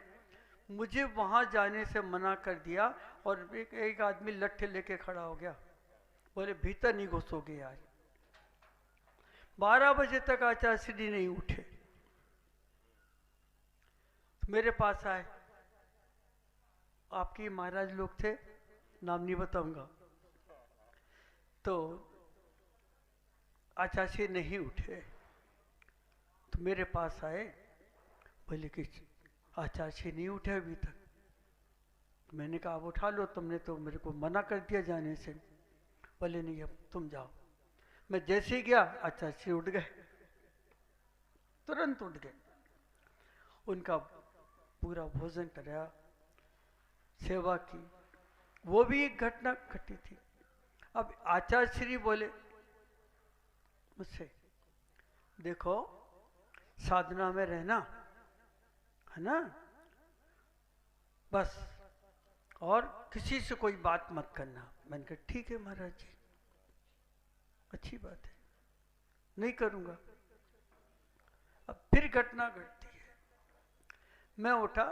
S4: मुझे वहां जाने से मना कर दिया और एक आदमी लट्ठे लेके खड़ा हो गया, बोले भीतर नहीं घुसोगे आज। 12 बजे तक आचार्य श्री नहीं उठे। तो मेरे पास आए, आपके महाराज लोग थे, नाम नहीं बताऊंगा। तो आचार्य श्री नहीं उठे तो मेरे पास आए, बोले कि आचार्य श्री नहीं उठे अभी तक। मैंने कहा आप उठा लो, तुमने तो मेरे को मना कर दिया जाने से। बोले नहीं अब तुम जाओ। मैं जैसे ही गया आचार्य श्री उठ गए, तुरंत उठ गए। उनका पूरा भोजन कराया, सेवा की। वो भी एक घटना घटी थी। अब आचार्य श्री बोले मुझसे, देखो साधना में रहना है ना, बस, और किसी से कोई बात मत करना। मैंने कहा ठीक है महाराज जी, अच्छी बात है, नहीं करूंगा। अब फिर घटना घटती है। मैं उठा,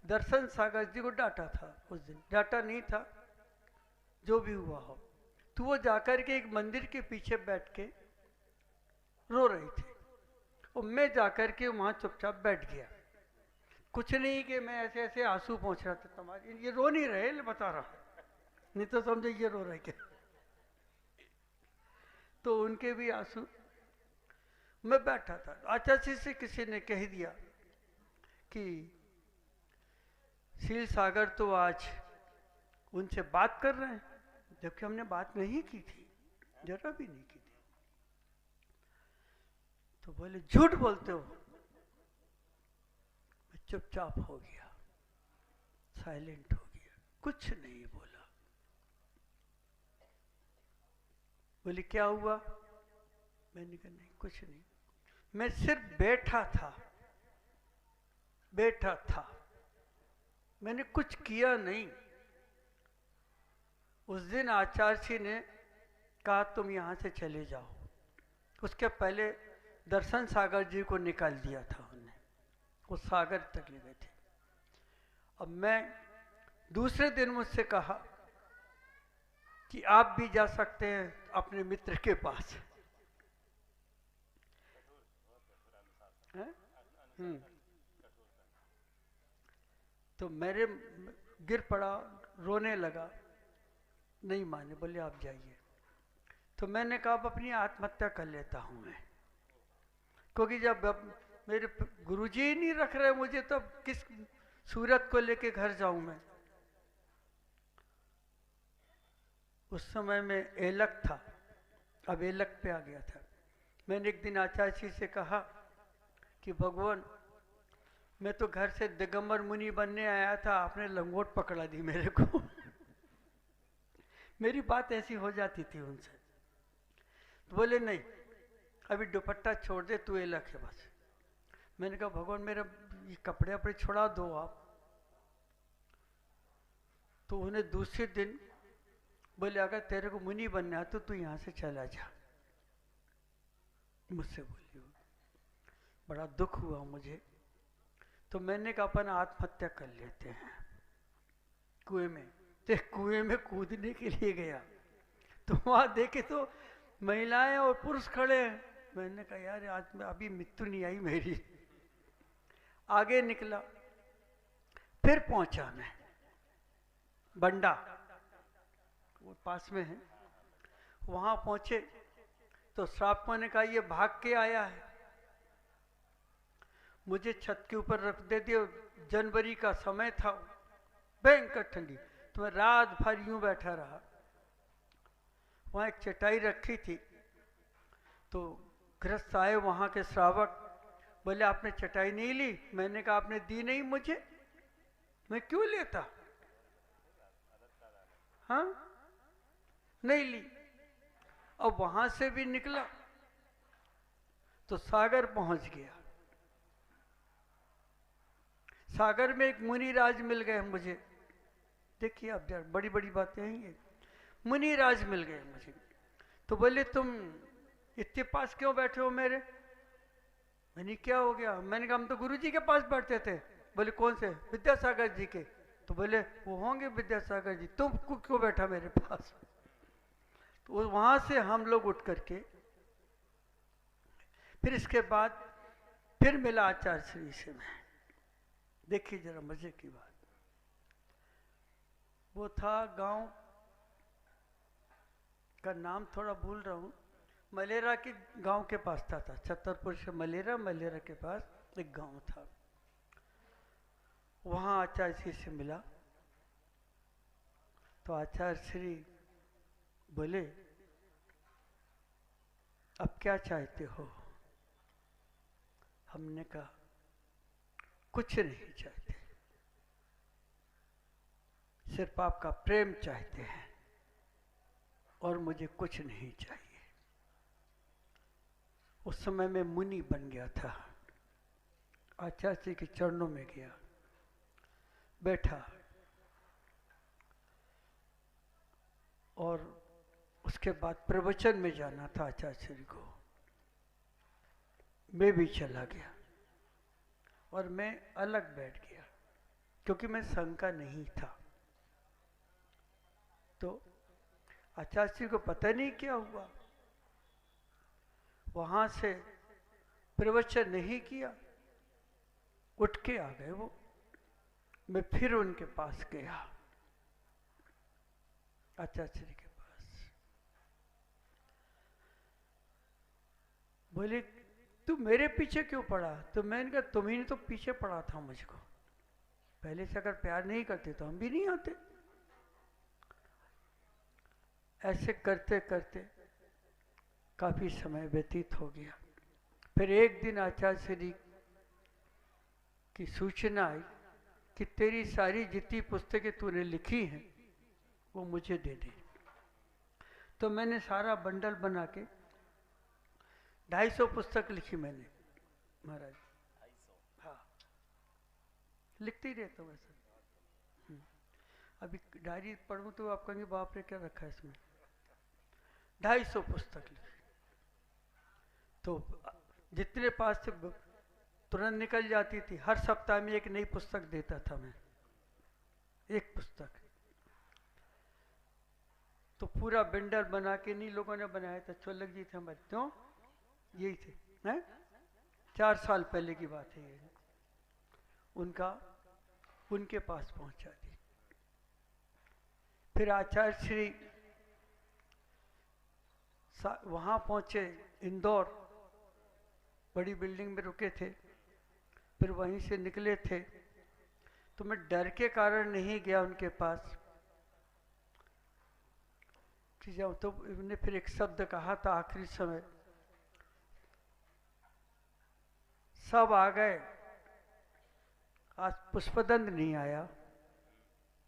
S4: दर्शन सागर जी को डांटा था उस दिन, डांटा नहीं था, जो भी हुआ हो। तो वो जाकर के एक मंदिर के पीछे बैठ के रो रही थी और मैं जाकर के वहां चुपचाप बैठ गया। कुछ नहीं कि मैं ऐसे ऐसे आंसू पहुंच रहा था, तुम्हारे ये रो नहीं रहे, बता रहा, नहीं तो समझे ये रो रहे क्या। तो उनके भी आंसू, मैं बैठा था। आचार्य से किसी ने कह दिया कि शील सागर तो आज उनसे बात कर रहे हैं, जबकि हमने बात नहीं की थी, जरा भी नहीं की थी। तो बोले झूठ बोलते हो। मैं चुपचाप हो गया, साइलेंट हो गया, कुछ नहीं बोला। बोले क्या हुआ? मैंने कहा नहीं कुछ नहीं, मैं सिर्फ बैठा था, बैठा था, मैंने कुछ किया नहीं। उस दिन आचार्य जी ने कहा तुम यहां से चले जाओ। उसके पहले दर्शन सागर जी को निकाल दिया था उन्होंने, वो सागर तक ले गए थे। अब मैं दूसरे दिन मुझसे कहा कि आप भी जा सकते हैं अपने मित्र के पास। तो मेरे गिर पड़ा, रोने लगा, नहीं माने, बोले आप जाइए। तो मैंने कहा अब अपनी आत्महत्या कर लेता हूं मैं, क्योंकि जब मेरे गुरुजी ही नहीं रख रहे मुझे, तो किस सूरत को लेके घर जाऊं मैं। उस समय में एलक था, अब एलक पे आ गया था। मैंने एक दिन आचार्य जी से कहा कि भगवान मैं तो घर से दिगंबर मुनि बनने आया था, आपने लंगोट पकड़ा दी मेरे को। मेरी बात ऐसी हो जाती थी उनसे। तो बोले नहीं, अभी दुपट्टा छोड़ दे, तू अलग है बस। मैंने कहा भगवान मेरा ये कपड़े अपने छुड़ा दो आप। तो उन्हें दूसरे दिन बोले अगर तेरे को मुनि बनना है तो तू यहाँ से चला जा। मुझसे बोली हो। बड़ा दुख हुआ मुझे। तो मैंने कहा अपन आत्महत्या कर लेते हैं कुएं में। तो कुएं में कूदने के लिए गया तो वहां देखे तो महिलाएं और पुरुष खड़े हैं। मैंने कहा यार आज अभी मृत्यु नहीं आई मेरी। आगे निकला, फिर पहुंचा मैं बंडा, वो पास में है। वहां पहुंचे तो श्रावकों ने कहा ये भाग के आया है। मुझे छत के ऊपर रख दे दिया। जनवरी का समय था, भयंकर ठंडी। तो मैं रात भर यूं बैठा रहा। वहां एक चटाई रखी थी तो गृहस्थ आए वहां के श्रावक, बोले आपने चटाई नहीं ली? मैंने कहा आपने दी नहीं मुझे, मैं क्यों लेता? हाँ नहीं ली। अब वहां से भी निकला तो सागर पहुंच गया। सागर में एक मुनिराज मिल गए मुझे। देखिए अब यार बड़ी बड़ी बातें हैं ये। मुनिराज मिल गए मुझे तो बोले तुम इतने पास क्यों बैठे हो मेरे? मैंने क्या हो गया? मैंने कहा हम तो गुरु जी के पास बैठते थे। बोले कौन से? विद्यासागर जी के। तो बोले वो होंगे विद्यासागर जी, तुम क्यों बैठा मेरे पास? तो वहां से हम लोग उठ करके फिर इसके बाद फिर मिला आचार्य श्री से मैं। देखिए जरा मजे की बात। वो था गांव का नाम थोड़ा भूल रहा हूं, मलेरा के गांव के पास था छतरपुर से मलेरा के पास एक गांव था। वहां आचार्य श्री से मिला तो आचार्य श्री बोले अब क्या चाहते हो? हमने कहा कुछ नहीं चाहते, सिर्फ आपका प्रेम चाहते हैं और मुझे कुछ नहीं चाहिए। उस समय मैं मुनि बन गया था। आचार्य जी के चरणों में गया, बैठा और उसके बाद प्रवचन में जाना था आचार्य श्री को। मैं भी चला गया और मैं अलग बैठ गया क्योंकि मैं संघ का नहीं था। तो आचार्य श्री को पता नहीं क्या हुआ, वहां से प्रवचन नहीं किया, उठ के आ गए वो। मैं फिर उनके पास गया, आचार्य श्री के पास। बोले तू मेरे पीछे क्यों पड़ा? तो मैंने कहा तुम ही ने तो पीछे पड़ा था मुझको। पहले से अगर प्यार नहीं करते तो हम भी नहीं आते। ऐसे करते करते काफी समय व्यतीत हो गया। फिर एक दिन आचार्य श्री की सूचना आई कि तेरी सारी जितनी पुस्तकें तूने लिखी हैं वो मुझे दे दे। तो मैंने सारा बंडल बना के 250 पुस्तक लिखी मैंने महाराज। हाँ लिखते ही रहता हूँ वैसे। अभी डायरी पढ़ूँ तो आप कहेंगे बाप रे क्या रखा है इसमें। 250 पुस्तक लिखी। तो जितने पास से तुरंत निकल जाती थी। हर सप्ताह में एक नई पुस्तक देता था मैं, एक पुस्तक। तो पूरा बंडल बना के नहीं लोगों ने बनाया था। चोलक जी थे हमारे, क्यों यही थे हैं? 4 साल पहले की बात है ये। उनके पास पहुंचा दी। फिर आचार्य श्री वहां पहुंचे इंदौर, बड़ी बिल्डिंग में रुके थे। फिर वहीं से निकले थे तो मैं डर के कारण नहीं गया उनके पास। जाऊं तो उन्होंने फिर एक शब्द कहा था आखिरी समय, सब आ गए आज पुष्पदंड नहीं आया,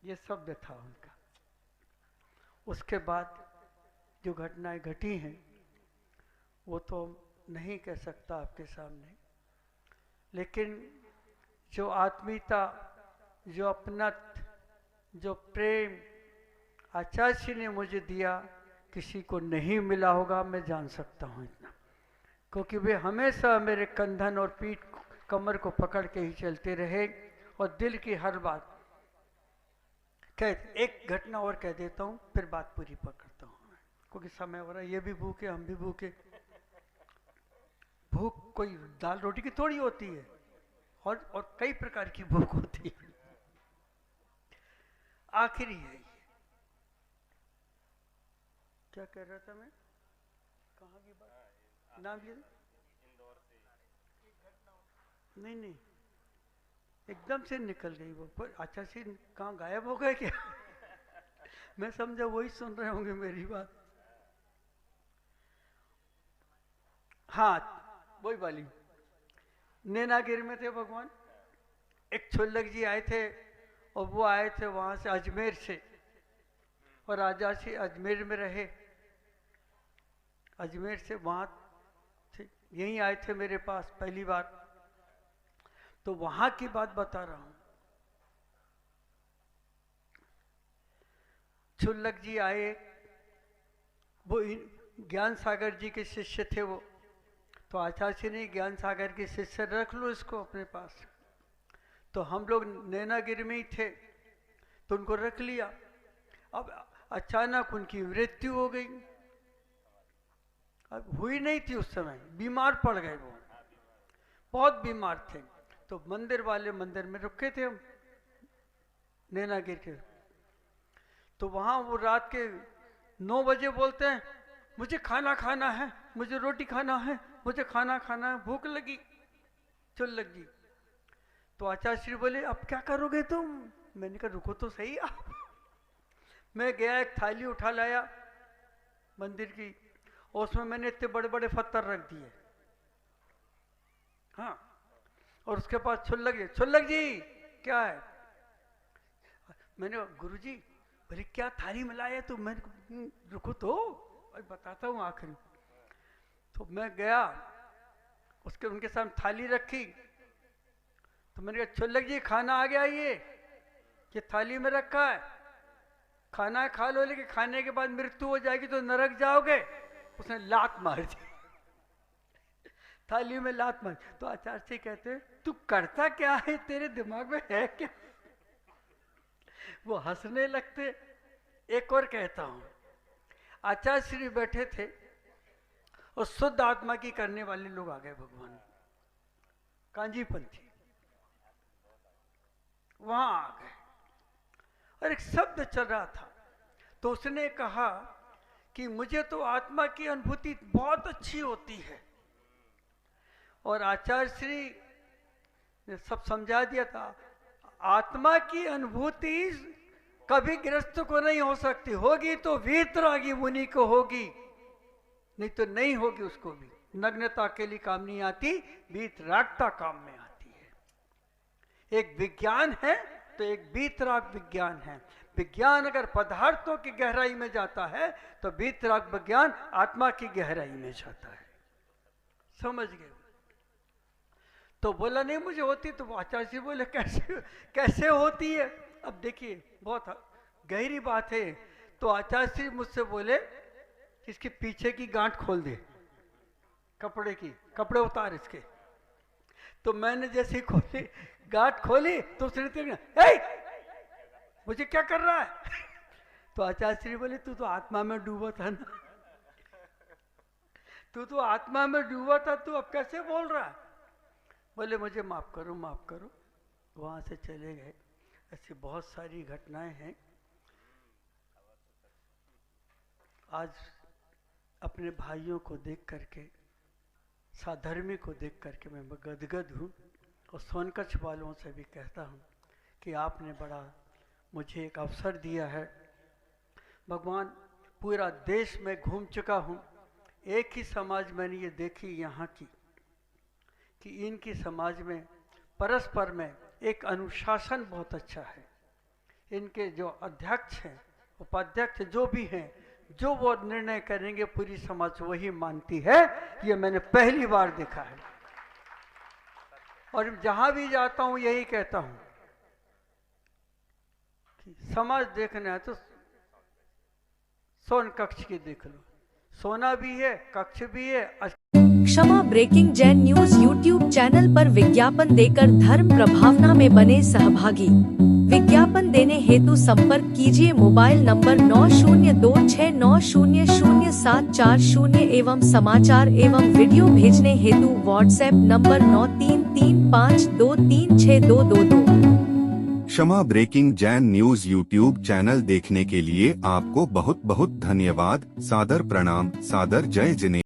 S4: ये शब्द था उनका। उसके बाद जो घटनाएं घटी हैं वो तो नहीं कह सकता आपके सामने, लेकिन जो आत्मीयता, जो अपनत, जो प्रेम आचार्य जी ने मुझे दिया, किसी को नहीं मिला होगा, मैं जान सकता हूँ इतना, क्योंकि वे हमेशा मेरे कंधन और पीठ कमर को पकड़ के ही चलते रहे और दिल की हर बात कह। एक घटना और कह देता हूँ, फिर बात पूरी पकड़ता हूँ, क्योंकि समय हो रहा है, ये भी भूखे, हम भी भूखे। भूख कोई दाल रोटी की थोड़ी होती है, और कई प्रकार की भूख होती है। आखिरी है ये। क्या कह रहा था मैं, कहाँ की बात, नाम ये
S5: इंदौर से
S4: नहीं, एकदम से निकल गई वो। पर अच्छा से कहाँ गायब हो गए क्या? मैं समझा वही सुन रहे होंगे मेरी बात। हाँ, वही वाली। नैनागिरी में थे भगवान, एक छुल्लक जी आए थे, और वो आए थे वहां से अजमेर से, और राजा से अजमेर में रहे, अजमेर से वहां थे, यहीं आए थे मेरे पास पहली बार। तो वहां की बात बता रहा हूं। छुल्लक जी आए, वो ज्ञान सागर जी के शिष्य थे वो। तो आचार्य जी ने ज्ञान सागर के शिष्य रख लो इसको अपने पास। तो हम लोग नैनागिरी में ही थे, तो उनको रख लिया। अब अचानक उनकी मृत्यु हो गई। अब हुई नहीं थी उस समय, बीमार पड़ गए वो, बहुत बीमार थे। तो मंदिर वाले मंदिर में रुके थे हम नैनागिरी के। तो वहां वो रात के 9 बजे बोलते हैं, मुझे खाना खाना है, मुझे रोटी खाना है, मुझे खाना खाना है, भूख लगी। छुल्लक जी। तो आचार्य श्री बोले, अब क्या करोगे तुम? मैंने कहा रुको तो सही आप। मैं गया, एक थाली उठा लाया मंदिर की, और उसमें मैंने इतने बड़े बड़े पत्थर रख दिए। हाँ, और उसके पास छुल्लक जी क्या है? मैंने कहा गुरुजी, बोले क्या थाली में लाया? तो मैंने रुको तो बताता हूँ आखिर। तो मैं गया, उनके सामने थाली रखी। तो मैंने कहा छुल्लक जी खाना आ गया, ये थाली में रखा है, खाना है खा लो, लेकिन खाने के बाद मृत्यु हो जाएगी तो नरक जाओगे। उसने लात मार दी, थाली में लात मार। तो आचार्य जी कहते, तू करता क्या है, तेरे दिमाग में है क्या? वो हंसने लगते। एक और कहता हूं, आचार्य श्री बैठे थे और शुद्ध आत्मा की करने वाले लोग आ गए भगवान, कांजीपंथी वहां आ गए, और एक शब्द चल रहा था। तो उसने कहा कि मुझे तो आत्मा की अनुभूति बहुत अच्छी होती है, और आचार्य श्री ने सब समझा दिया था। आत्मा की अनुभूति कभी गृहस्थ को नहीं हो सकती, होगी तो वीतरागी मुनि को होगी, नहीं तो नहीं होगी उसको भी। नग्नता के लिए काम नहीं आती, वीतरागता काम में आती है। एक विज्ञान है तो एक वीतराग विज्ञान है। विज्ञान अगर पदार्थों की गहराई में जाता है तो वीतराग विज्ञान आत्मा की गहराई में जाता है। समझ गए? तो बोला नहीं मुझे होती। तो आचार्य जी बोले कैसे होती है? अब देखिए बहुत गहरी बात है। तो आचार्य जी मुझसे बोले इसके पीछे की गांठ खोल दे, कपड़े की, कपड़े उतार इसके। तो मैंने जैसे खोली, गांठ खोली, तो उसने मुझे क्या कर रहा है? तो आचार्य श्री बोले तू तो आत्मा में डूबा था ना, तू तो आत्मा में डूबा था, तू अब कैसे बोल रहा है? बोले मुझे माफ करो, माफ करो। वहां से चले गए। ऐसी बहुत सारी घटनाएं हैं। आज अपने भाइयों को देख करके, साधर्मी को देख करके मैं गदगद हूँ, और सोनकच्छ वालों से भी कहता हूँ कि आपने बड़ा मुझे एक अवसर दिया है। भगवान, पूरा देश में घूम चुका हूँ, एक ही समाज मैंने ये देखी यहाँ की, कि इनकी समाज में परस्पर में एक अनुशासन बहुत अच्छा है। इनके जो अध्यक्ष हैं, उपाध्यक्ष जो भी हैं, जो वो निर्णय करेंगे पूरी समाज वही मानती है। ये मैंने पहली बार देखा है और जहां भी जाता हूं यही कहता हूं कि समाज देखना है तो सोन कक्ष की देख लो, सोना भी है, कक्ष भी है।
S6: Kshama breaking Jain news YouTube channel पर विज्ञापन देकर धर्म प्रभावना में बने सहभागी। विज्ञापन देने हेतु संपर्क कीजिए मोबाइल नंबर 9026900740 एवं समाचार एवं वीडियो भेजने हेतु WhatsApp number 9335236222।
S1: Kshama breaking Jain news YouTube channel देखने के लिए आपको बहुत बहुत धन्यवाद। सादर प्रणाम, सादर जय जिनेंद्र।